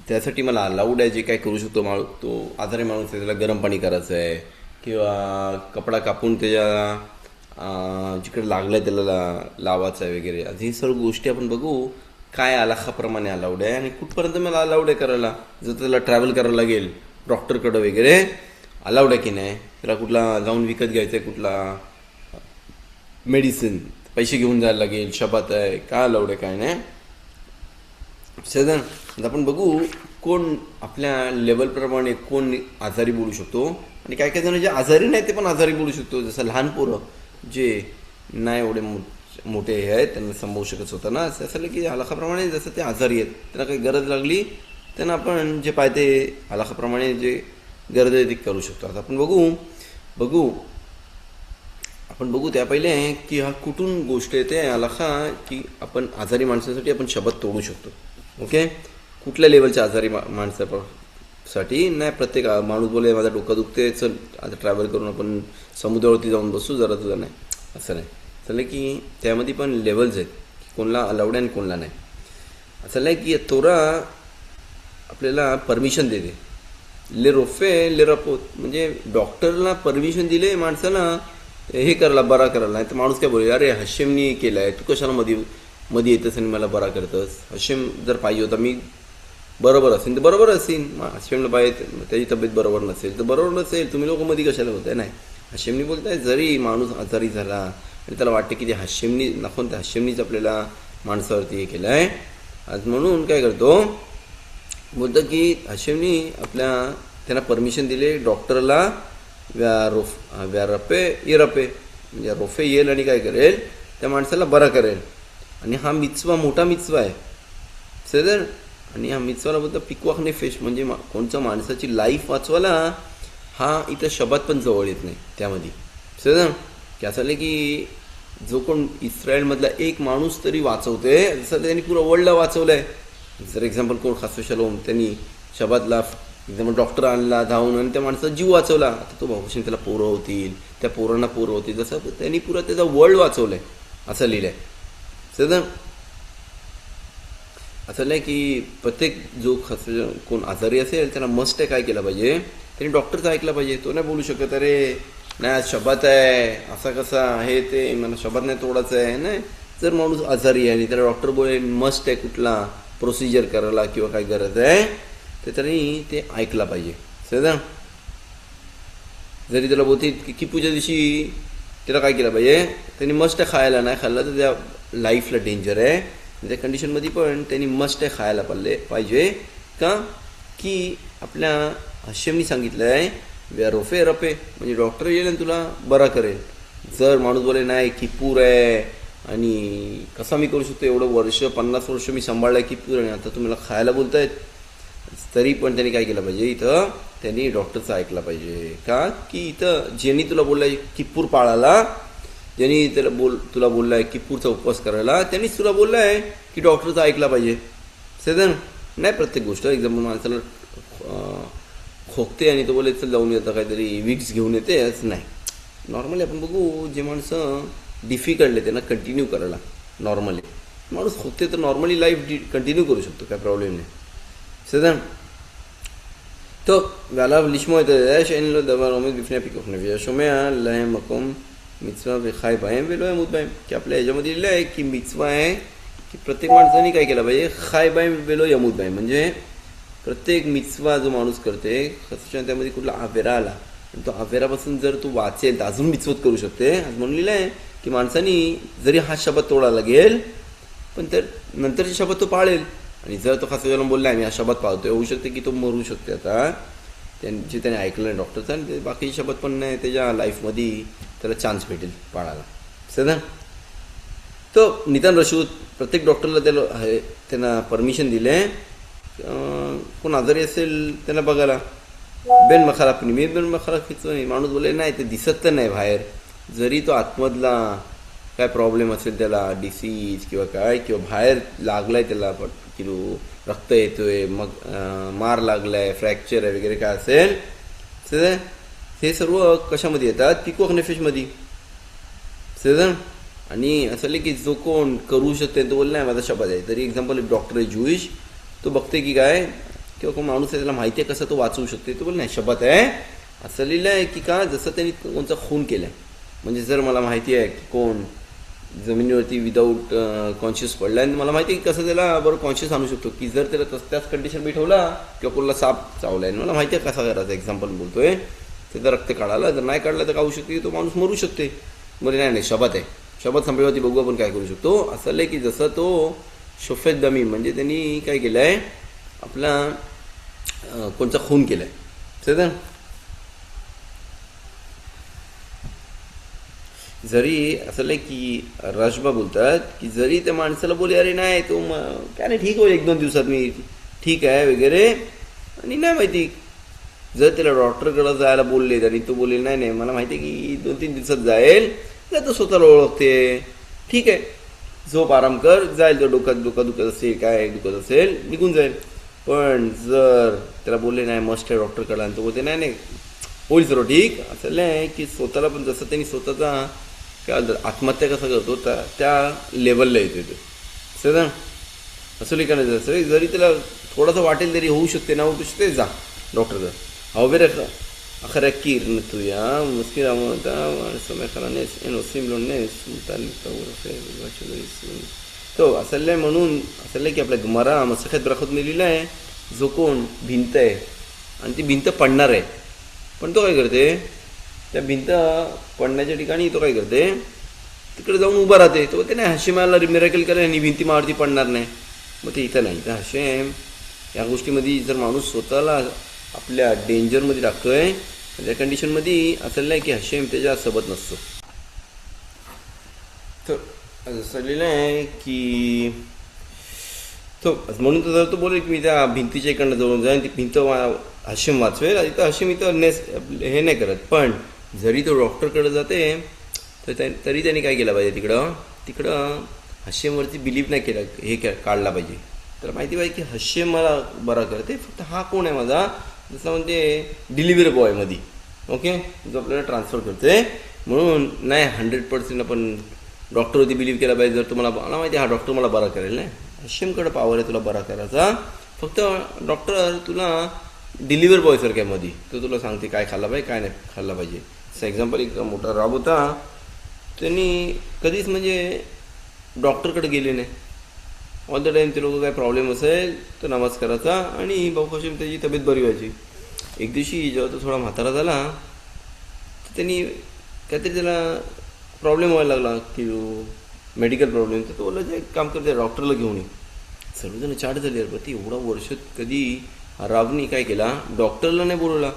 त्यासाठी मला अलाउड आहे जे काय करू शकतो. तो आजारी माणूस आहे, त्याला गरम पाणी करायचं आहे किंवा कपडा कापून त्याच्या जिकडे लागलं आहे त्याला लावायचं आहे वगैरे. आज ही सर्व गोष्टी आपण बघू काय अलाखाप्रमाणे अलाउड आहे आणि कुठपर्यंत मला अलाउड आहे करायला. जर त्याला ट्रॅव्हल करायला लागेल डॉक्टरकडं वगैरे अलाउड आहे की नाही, त्याला कुठला जाऊन विकत घ्यायचं आहे, कुठला मेडिसिन पैसे घेऊन जायला लागेल, शबात आहे, काय अलाउड आहे काय नाही. सर आपण बघू कोण आपल्या लेवलप्रमाणे कोण आजारी बोलू शकतो आणि काय काय जण जे आजारी नाही ते पण आजारी बोलू शकतो. जसं लहान पोरं जे नाही एवढे मोठे हे आहेत त्यांना संभवू शकत होतं ना, असं झालं की हलाखाप्रमाणे जसं ते आजारी आहेत त्यांना काही गरज लागली त्यांना आपण जे पाहिजे हलाखाप्रमाणे जे गरज आहे ते करू शकतो. आता आपण बघू त्या पहिले की हा कुठून गोष्ट येते हलाखा की आपण आजारी माणसासाठी आपण शब्द तोडू शकतो. ओके, कुठल्या लेवलच्या आजारी माणसासाठी नाही. प्रत्येक माणूस बोले माझा डोकं दुखते, चल आता ट्रॅव्हल करून आपण समुद्रावरती जाऊन बसू जरा, तुझा नाही असं नाही. चाललं की त्यामध्ये पण लेवल्स आहेत की कोणला अलाउड आहे आणि कोणला नाही. असं नाही की तोरा आपल्याला परमिशन देते ले रोफे ले रपोत, म्हणजे डॉक्टरला परमिशन दिले माणसाला हे करायला, बरा करायला. नाही तर माणूस काय बोलेल, अरे हशेमनी केलं आहे, तू कशाला मध्ये येतस आणि मला बरा करतस. हशेम जर पाहिजे होता मी बरोबर असेल तर बरोबर असेल, हशेमला पाहिजे त्याची तब्येत बरोबर नसेल तर बरोबर नसेल, तुम्ही लोक मध्ये कशाला होताय. नाही, हशेमनी बोलताय जरी माणूस आजारी झाला आणि त्याला वाटते की ते हशेमनी नको, त्या हशेमनीच आपल्याला माणसावरती हे केलं आहे. आज म्हणून काय करतो बोलतं की हशेमनी त्यांना परमिशन दिले डॉक्टरला व्या रपे ये रपे, म्हणजे रोफे येईल आणि काय करेल त्या माणसाला बरा करेल. आणि हा मिtzवा मोठा मिtzवा आहे सर. आणि हा मिtzवाला बोलतं पिकवाक नेफेश, म्हणजे कोणत्या माणसाची लाईफ वाचवायला हा इथं शब्द पण जवळ येत नाही त्यामध्ये. सर काय झालं की जो कोण इस्रायलमधला एक माणूस तरी वाचवते जसं त्यांनी पुरं वर्ल्डला वाचवलं आहे. जर एक्झाम्पल कोण खासो शलोम त्यांनी शबादला एकदम डॉक्टर आणला धावून आणि त्या माणसाचा जीव वाचवला. आता तो भाऊशीन त्याला पोरं होतील, त्या पोरांना पोरं होतील, जसं त्यांनी पुरा त्याचा वर्ल्ड वाचवलंय असं लिहिलंय. सर असं नाही की प्रत्येक जो कोण आजारी असेल त्याला मस्ट आहे काय केलं पाहिजे, त्यांनी डॉक्टरचं ऐकलं पाहिजे. तो नाही बोलू शकत अरे नाही आज शबात आहे असा कसा हे ते मला शबात नाही तोडायचं आहे. नाही, जर माणूस आजारी आहे आणि त्याला डॉक्टर बोले मस्ट आहे कुठला प्रोसिजर करायला किंवा काय गरज आहे तर त्यांनी ते ऐकला पाहिजे. समजा जरी त्याला बोलते की किपूच्या दिवशी त्याला काय केलं पाहिजे, त्यांनी मस्ट आहे खायला, नाही खाल्लं तर त्या लाईफला डेंजर आहे. त्या कंडिशनमध्ये पण त्यांनी मस्ट आहे खायला पाहिजे का की आपल्या हशेमनी सांगितलं आहे रोफे रफे म्हणजे डॉक्टर येईल आणि तुला बरा करेल. जर माणूस बोले नाही किपूर आहे आणि कसा मी करू शकतो एवढं वर्ष 50 वर्ष मी सांभाळलं आहे किपूर आणि आता तुम्हाला खायला बोलतायत, तरी पण त्यांनी काय केलं पाहिजे इथं त्यांनी डॉक्टरचं ऐकलं पाहिजे. का की इथं ज्यांनी तुला बोललं आहे किपूर पाळायला, ज्यांनी त्याला तुला बोललं आहे किपूरचा उपवास करायला, त्यांनीच तुला बोललं आहे की डॉक्टरचं ऐकला पाहिजे. सेदन नाही प्रत्येक गोष्ट एकदम माणसाला खोकते आणि तो बोले चल जाऊन येतं काहीतरी विक्स घेऊन येते असं नाही. नॉर्मली आपण बघू जे माणसं डिफिकल्ट आहे त्यांना कंटिन्यू करायला, नॉर्मली माणूस खोकते तर नॉर्मली लाईफ कंटिन्यू करू शकतो, काय प्रॉब्लेम नाही. सेदन तो व्याला लिश्मो येतं शैनलो दवा रोमेज बिफण्या पिकवून नव्हे शोम्या लय मकोम मिचवा खाय बाहेम वेलो आहे मुद्दाम की आपल्या ह्याच्यामध्ये लिहिलं आहे की मिचवा आहे की प्रत्येक माणसाने काय केलं पाहिजे खाय बाहेम वेलो यमूद बाहेम म्हणजे प्रत्येक मिचवा जो माणूस करते त्यामध्ये कुठला आवेरा आला आणि तो आवेरापासून जर तो वाचेल तर अजून मिचवत करू शकते. आज म्हणून लिहिलं आहे की माणसानी जरी हा शब्द तोडा लागेल पण तर नंतरची शब्द तो पाळेल आणि जर तो खास बोलला आहे मी हा शब्द पाळतोय होऊ शकते की तो मरू शकते. आता त्यांचे त्याने ऐकलं नाही डॉक्टरचं आणि बाकी शब्द पण नाही त्याच्या लाईफमध्ये त्याला चान्स भेटेल पाळायला. सदा तो निदान रशूद प्रत्येक डॉक्टरला त्यांना परमिशन दिले कोण आजारी असेल त्यांना बघायला बेन मखाला मी बेन मखाला खिचून माणूस बोले नाही ते दिसत तर नाही बाहेर, जरी तो आतमधला काय प्रॉब्लेम असेल त्याला डिसीज किंवा काय किंवा बाहेर लागलाय त्याला किलो रक्त येतोय मग मार लागलाय फ्रॅक्चर आहे वगैरे काय असेल हे सर्व कशामध्ये येतात पिको नेफेशमध्ये. सेजन आणि असं की जो कोण करू शकते तो बोल नाही माझा शब्द आहे, तरी एक्झाम्पल डॉक्टर आहे ज्यूइश तो बघते की काय किंवा कोण माणूस आहे त्याला माहिती आहे कसं तो वाचवू शकते, तो बोल नाही शब्द आहे असं लिहिलं आहे की का जसं त्यांनी कोणचा खून केला आहे. म्हणजे जर मला माहिती आहे की कोण जमिनीवरती विदाऊट कॉन्शियस पडला आणि मला माहिती आहे की कसं त्याला बरोबर कॉन्शियस आणू शकतो की जर त्याला त्याच कंडिशन मी ठेवला किंवा कोणाला साप चावला आहे मला माहिती आहे कसा करायचा एक्झाम्पल बोलतोय त्याचं रक्त काढायला जर नाही काढलं तर काढू शकते तो माणूस मरू शकते. बरं नाही नाही शब्द आहे शब्द संपल्यावरती बघू आपण काय करू शकतो. असं आहे की जसं तो शोफेत दमी म्हणजे त्यांनी काय केलं आहे आपला कोणचा खून केला आहे. तर जरी असं नाही की राजबा बोलतात की जरी त्या माणसाला बोले अरे नाही तो काय नाही ठीक होईल 1-2 दिवसात मी ठीक आहे वगैरे आणि नाही माहिती जर त्याला डॉक्टरकडे जायला बोलले आणि तो बोलले नाही नाही मला माहिती आहे की 2-3 दिवसात जाईल तर तो स्वतःला ओळखते ठीक आहे झोप आराम कर जाईल तो डोक्यात दुखत असेल काय दुखत असेल निघून जाईल. पण जर त्याला बोलले नाही मस्ट आहे डॉक्टरकडे आणि तो बोलते नाही नाही होईल सर्व ठीक असं नाही की स्वतःला पण जसं त्यांनी स्वतःचा काय आत्महत्या कसा करतो त्या लेवलला येतो तो सर असं लिखायचं असं जरी त्याला थोडासा वाटेल तरी होऊ शकते ना होऊ शकते जा डॉक्टरकडं हवे अखर कीर न तू या मुस्किल समय खरानेस एन ओसिम लोणनेस तो असं म्हणून असं की आपल्या गमारा मसखत ब्राखत लिहिलं आहे जो कोण भिंत आहे आणि ती भिंत पडणार आहे पण तो काय करते त्या भिंत पडण्याच्या ठिकाणी तो काय करते तिकडे जाऊन उभा राहते तो ते नाही हशेमाला मिराकल करेल आणि भिंती मारती पडणार नाही. मग ते इथं नाही तर हशेम या गोष्टीमध्ये जर माणूस स्वतःला आपल्या डेंजरमध्ये टाकतोय त्या कंडिशनमध्ये असं नाही की हशेम त्याच्या सोबत नसतो. तर असं लिहिलं आहे की तो म्हणून तर जर तो बोलेल की मी त्या भिंतीच्या इकडनं जवळून जाईन ती भिंत हशेम वाचवेल इथं हशेम इथं हे नाही करत. पण जरी तो डॉक्टरकडे जाते तर तरी त्यांनी काय केलं पाहिजे तिकडं हशेमवरती बिलीव्ह नाही केलं हे काढला पाहिजे. तर माहिती पाहिजे की हशेम मला बरा करते फक्त हा कोण आहे माझा जसं म्हणजे डिलिव्हरी बॉयमध्ये ओके जो आपल्याला ट्रान्सफर करतोय. म्हणून नाही 100% आपण डॉक्टरवरती बिलीव्ह केला पाहिजे. जर तुम्हाला मला माहिती आहे हा डॉक्टर मला बरा करेल नाही, हशीमकडे पावर आहे तुला बरा करायचा. फक्त डॉक्टर तुला डिलिव्हरी बॉयसारखं आहे मध्ये, तो तुला सांगते काय खाल्ला पाहिजे काय नाही खाल्ला पाहिजे. असं एक्झाम्पल एक मोठा राब होता, त्यांनी कधीच म्हणजे डॉक्टरकडे गेले नाही. ऑल द टाईम ते लोक काय प्रॉब्लेम असेल तर नमाज करायचा आणि भाऊ कशी त्याची तब्येत बरी व्हायची. एक दिवशी जेव्हा तो थोडा म्हातारा झाला तर त्यांनी काहीतरी त्याला प्रॉब्लेम व्हायला लागला की मेडिकल प्रॉब्लेम. तर तो बोलला जे काम करते डॉक्टरला घेऊन ये. सर्वजण चाट झाली यार, ती एवढा वर्ष कधी रावनी काय केला डॉक्टरला नाही बोलवला.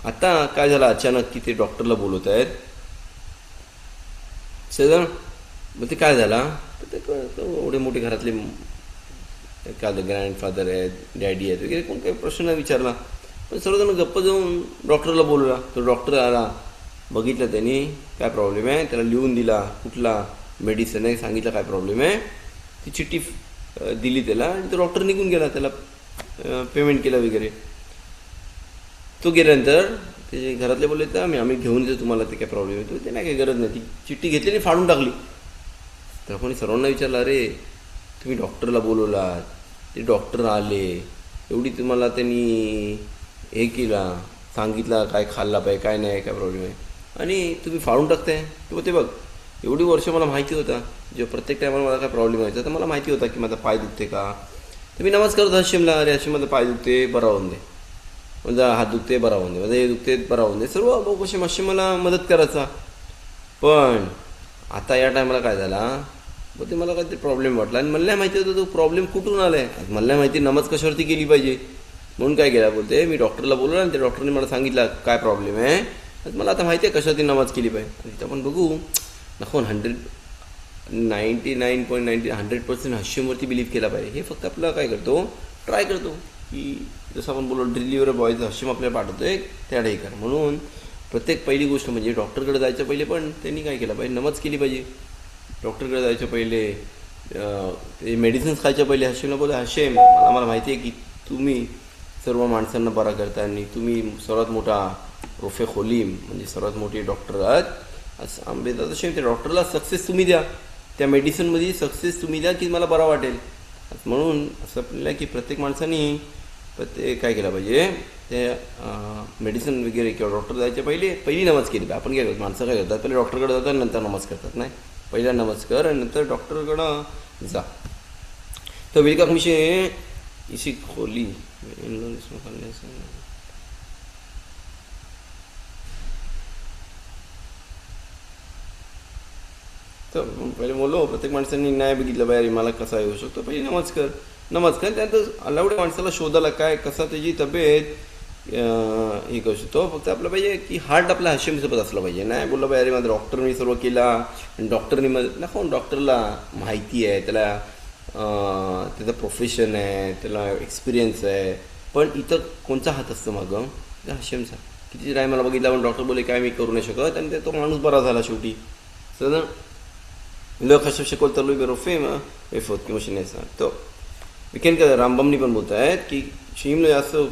आता काय झालं अचानक की ते डॉक्टरला बोलवत आहेत सगळं. मग ते काय झाला तर ते एवढे मोठे घरातले काय ग्रँडफादर आहेत डॅडी आहेत वगैरे कोण काही प्रश्न नाही विचारला. पण सर्वजण गप्प जाऊन डॉक्टरला बोलवला. तो डॉक्टर आला, बघितलं त्यांनी काय प्रॉब्लेम आहे, त्याला लिहून दिला कुठला मेडिसिन आहे, सांगितलं काय प्रॉब्लेम आहे, ती चिठ्ठी दिली त्याला आणि तो डॉक्टर निघून गेला. त्याला पेमेंट केलं वगैरे. तो गेल्यानंतर ते घरातले बोलले तर आम्ही घेऊन येतो तुम्हाला, ते काय प्रॉब्लेम येतो ते नाही काही गरज नाही. ती चिठ्ठी घेतली आणि फाडून टाकली. तर कोणी सर्वांना विचारलं अरे तुम्ही डॉक्टरला बोलवलात, ते डॉक्टर आले, एवढी तुम्हाला त्यांनी हे केला सांगितलं काय खाल्ला पाहिजे काय नाही काय प्रॉब्लेम आहे आणि तुम्ही फाडून टाकताय. किंवा ते बघ एवढी वर्ष मला माहिती होता, जेव्हा प्रत्येक टायमाला मला काय प्रॉब्लेम व्हायचा तर मला माहिती होता की माझा पाय दुखते का, तर मी नमाज करत हशीमला अरे हशीम माझा पाय दुखते बरा होऊन दे, माझा हात दुखते बरा होऊन दे, माझं हे दुखते बरा होऊन दे, सर्व भाऊ कशी हशीम मला मदत करायचा. पण आता या टायमाला काय झाला मग ते मला काहीतरी प्रॉब्लेम वाटला आणि मला नाही माहिती होतं तो प्रॉब्लेम कुठून आला आहे. मला नाही माहिती नमाज कशावरती केली पाहिजे. म्हणून काय केला बोलते मी डॉक्टरला बोलवलं आणि त्या डॉक्टरने मला सांगितलं काय प्रॉब्लेम आहे, मला आता माहिती आहे कशावरती नमाज केली पाहिजे. तिथं आपण बघू नको 100% हशीमवरती बिलीव्ह केला पाहिजे. हे फक्त आपलं काय करतो ट्राय करतो की जसं आपण बोललो डिलिव्हरी बॉयचं हशीम आपल्याला पाठवतो आहे त्याकडे कर. म्हणून प्रत्येक पहिली गोष्ट म्हणजे डॉक्टरकडे जायच्या पहिले पण त्यांनी काय केलं पाहिजे नमाज केली पाहिजे. डॉक्टरकडे जायच्या पहिले ते मेडिसिन्स खायच्या पहिले हशीमला बोला हशीम मला माहिती आहे की तुम्ही सर्व माणसांना बरा करता आणि तुम्ही सर्वात मोठा रोफे खोलीम म्हणजे सर्वात मोठे डॉक्टर आहात असं आंबेदार हशीम. त्या डॉक्टरला सक्सेस तुम्ही द्या, त्या मेडिसिनमध्ये सक्सेस तुम्ही द्या की मला बरा वाटेल. म्हणून असं आपल्याला की प्रत्येक माणसाने काय केलं पाहिजे त्या मेडिसिन वगैरे किंवा डॉक्टर जायच्या पहिली नमाज केली पाहिजे. आपण काय करतो माणसं काय करतात पहिले डॉक्टरकडे जातात नंतर नमाज करतात. नाही पहिला नमस्कार आणि नंतर डॉक्टरकडं जा. तर वेलकम विषय इसी खोली तर पहिले बोललो प्रत्येक माणसांनी नाही बघितलं बाहेर मला कसा येऊ शकतो पहिले नमस्कार त्यानंतर एवढ्या माणसाला शोधायला काय कसा त्याची तब्येत हे करू शकतो. फक्त आपलं पाहिजे की हार्ट आपल्या हशीमसोबत असलं पाहिजे. नाही बोललं पाहिजे अरे माझा डॉक्टरनी सर्व केला आणि डॉक्टरनी नको डॉक्टरला माहिती आहे त्याला त्याचं प्रोफेशन आहे त्याला एक्सपिरियन्स आहे. पण इथं कोणचा हात असतं मागं त्या हशीमचा. किती टायमाला बघितला पण डॉक्टर बोले काय मी करू नाही शकत आणि तो माणूस बरा झाला शेवटी. सर लोक हशीम शिकवत चालू आहे रोफे वेफोत की मशीन आहे तो विकेंड का रामबमनी पण बोलत आहेत की शीमला असं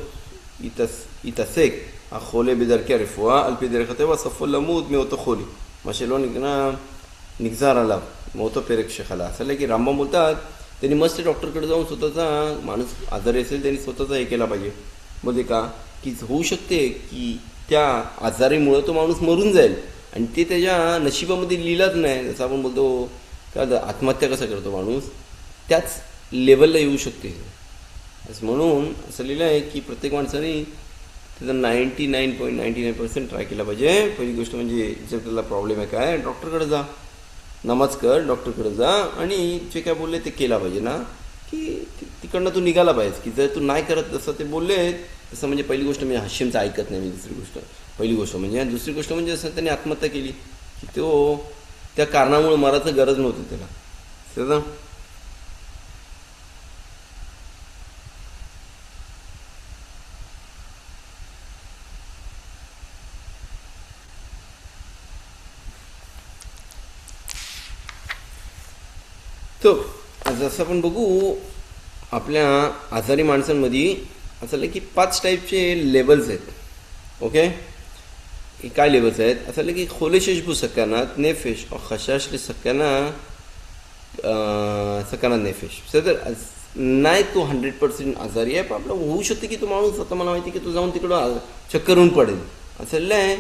इतसेक खोले बिदर क्या रिफुआ अल्पीदर खते व सफुल्लमूद में होतो खोली मशेलो निघजार आला मोतो पेरेक शेखाला असं की रामबम बोलतात त्यांनी मस्त डॉक्टरकडे जाऊन स्वतःचा माणूस आजारी असेल त्यांनी स्वतःचा हे केला पाहिजे. मध्ये का की होऊ शकते की त्या आजारीमुळं तो माणूस मरून जाईल आणि ते त्याच्या नशिबामध्ये लिहिलाच नाही. जसं आपण बोलतो का आत्महत्या कसा करतो माणूस त्याच लेवलला येऊ शकते. असं म्हणून असं लिहिलं आहे की प्रत्येक माणसाने त्याचा 99.99% ट्राय केला पाहिजे. पहिली गोष्ट म्हणजे जर त्याला प्रॉब्लेम आहे काय डॉक्टरकडे जा नमाज कर डॉक्टरकडे जा आणि जे काय बोलले ते केला पाहिजे ना की तिकडनं तू निघाला पाहिजे. की जर तू नाही करत जसं ते बोलले तसं म्हणजे पहिली गोष्ट म्हणजे हशीमचं ऐकत नाही मी. दुसरी गोष्ट पहिली गोष्ट म्हणजे आणि दुसरी गोष्ट म्हणजे असं त्याने आत्महत्या केली की तो त्या कारणामुळे मरायचं गरज नव्हती त्याला. समजा तो जसं आपण बघू आपल्या आजारी माणसांमध्ये असले की 5 टाईपचे लेवल्स आहेत. ओके, हे काय लेवल्स आहेत? असले की खोलेशेश बू सकानात नेफेश खशाशले सकाना सकानात नेफेश. तर नाही तो 100% आजारी आहे, पण आपलं होऊ शकते की तो माणूस, आता मला माहिती की तो जाऊन तिकडं चक्कर होऊन पडेल असं आहे.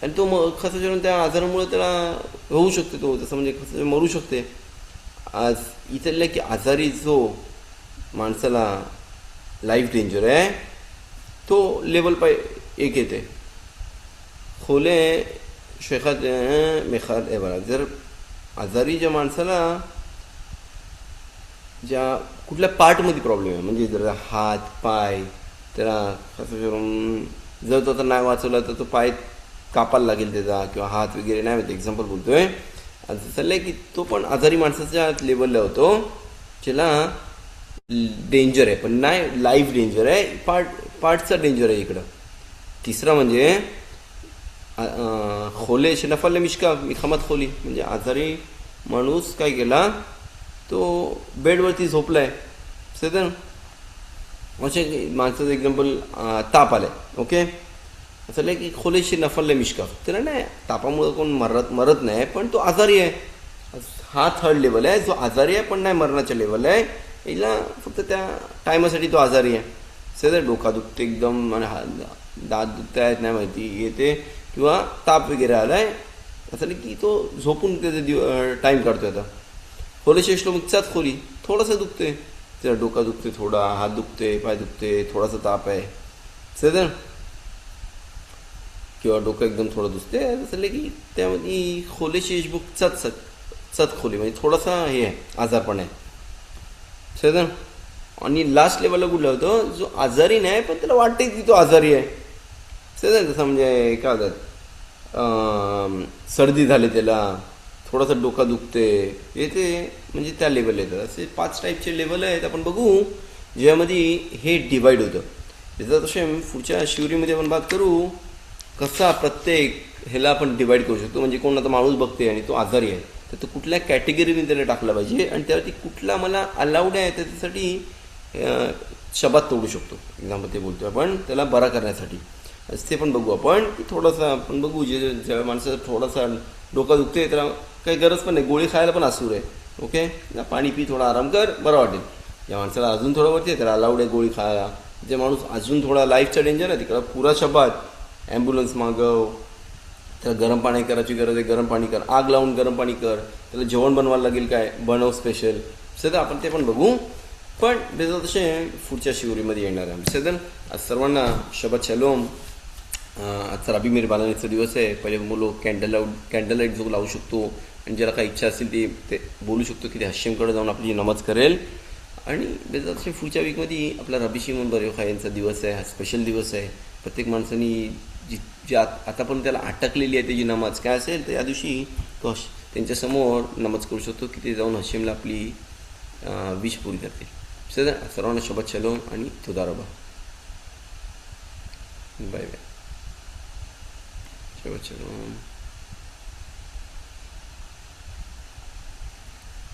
आणि तो खसं करून त्या आजारामुळे त्याला होऊ शकते, तो तसं म्हणजे खसं मरू शकते. आज इथलं की आजारी जो माणसाला लाईफ डेंजर आहे तो लेवल एक येते. खोले शेखात मेखात आहे बघा. जर आजारी ज्या माणसाला ज्या कुठल्या पार्टमध्ये प्रॉब्लेम आहे, म्हणजे जर हात पाय त्याला कसं करून जर तो आता नाही वाचवला तर तो पाय कापायला लागेल त्याचा, किंवा हात वगैरे नाही माहिती, एक्झाम्पल बोलतोय. असं चाललंय की तो पण आजारी माणसाच्या लेवलला होतो, ज्याला डेंजर आहे पण नाही लाईफ डेंजर आहे, पार्टचा डेंजर आहे इकडं. तिसरा म्हणजे खोले नफाले मिशका मिखामात खोली, म्हणजे आजारी माणूस काय केला, तो बेडवरती झोपलाय. सर असे माणसाचं एक्झाम्पल ताप आलाय. ओके, असं की खोलेशी नफाले मिशका, त्याला नाही तापामुळं कोण मरत नाही, पण तो आजारी आहे. हा 3rd लेवल आहे, जो आजारी आहे पण नाही मरणाच्या लेवल आहे. याला फक्त त्या टायमासाठी तो आजारी आहे. सर डोका दुखते एकदम आणि दात दुखता आहेत नाही माहिती येते, किंवा ताप वगैरे आलाय, असं की तो झोपून त्याचा टाईम काढतोय. आता खोलेशेष मुख्याच खोली थोडंसं दुखते, त्याचा डोका दुखते, थोडा हात दुखते, पाय दुखते, थोडासा ताप आहे सर, किंवा डोकं एकदम थोडं दुखते. असं की त्यामध्ये खोलेशेष बुकचाच खोली, म्हणजे थोडासा हे आहे, आजारपण आहे सर. आणि लास्ट लेवलला कुठला होतो, जो आजारी नाही पण त्याला वाटते की तो आजारी आहे सर. जसं म्हणजे काय होतात, सर्दी झाली त्याला, थोडासा डोका दुखते येते, म्हणजे त्या लेवल येतात. असे 5 टाईपचे लेवल आहेत. आपण बघू ज्यामध्ये हे डिवाईड होतं. त्याचा तसे पुढच्या शिवरीमध्ये आपण बात करू कसा प्रत्येक ह्याला आपण डिवाईड करू शकतो. म्हणजे कोण आता माणूस बघते आणि तो आजारी आहे, तर तो कुठल्या कॅटेगरीने त्याला टाकला पाहिजे, आणि त्यावरती कुठला मला अलाउड आहे त्याच्यासाठी शब्द तोडू शकतो. एक्झाम्पल ते बोलतो आपण त्याला बरा करण्यासाठी. ते पण बघू आपण की थोडासा आपण बघू ज्या माणसाचा थोडासा डोका दुखते त्याला काही गरज पण नाही, गोळी खायला पण असूर आहे. ओके, पाणी पी, थोडा आराम कर, बरं वाटेल. ज्या माणसाला अजून थोडं वरती त्याला अलाउड आहे गोळी खायला. जे माणूस अजून थोडा लाईफचा डेंजर आहे तिकडं पुरा शब्द ॲम्ब्युलन्स मागव, त्याला गरम पाणी करायची गरज आहे, गरम पाणी कर, आग लावून गरम पाणी कर, त्याला जेवण बनवायला लागेल काय बनव स्पेशल. सध्या आपण ते पण बघू, पण बेजा तसे पुढच्या शिवरीमध्ये येणार आहे. सदन आज सर्वांना शबत शलोम. आजचा रबी मेर बालानीचा दिवस आहे. पहिले मुलं कॅन्डल लाईट जो लावू शकतो, आणि ज्याला काही इच्छा असेल ते बोलू शकतो की ते हश्यमकडे जाऊन आपली नमाज करेल. आणि बेजा तसे पुढच्या वीकमध्ये आपला रबी शिमोन बरेखा यांचा दिवस आहे. हा स्पेशल दिवस आहे. प्रत्येक माणसानी जी आता पण त्याला अटकलेली आहे त्याची नमाज काय असेल, तर या दिवशी तो त्यांच्यासमोर नमाज करू शकतो की ते जाऊन हश्यमला आपली विश पूरी करतील. सर्वांना शबत शलोम आणि तुदारबा. Bye bye. शबत शलोम.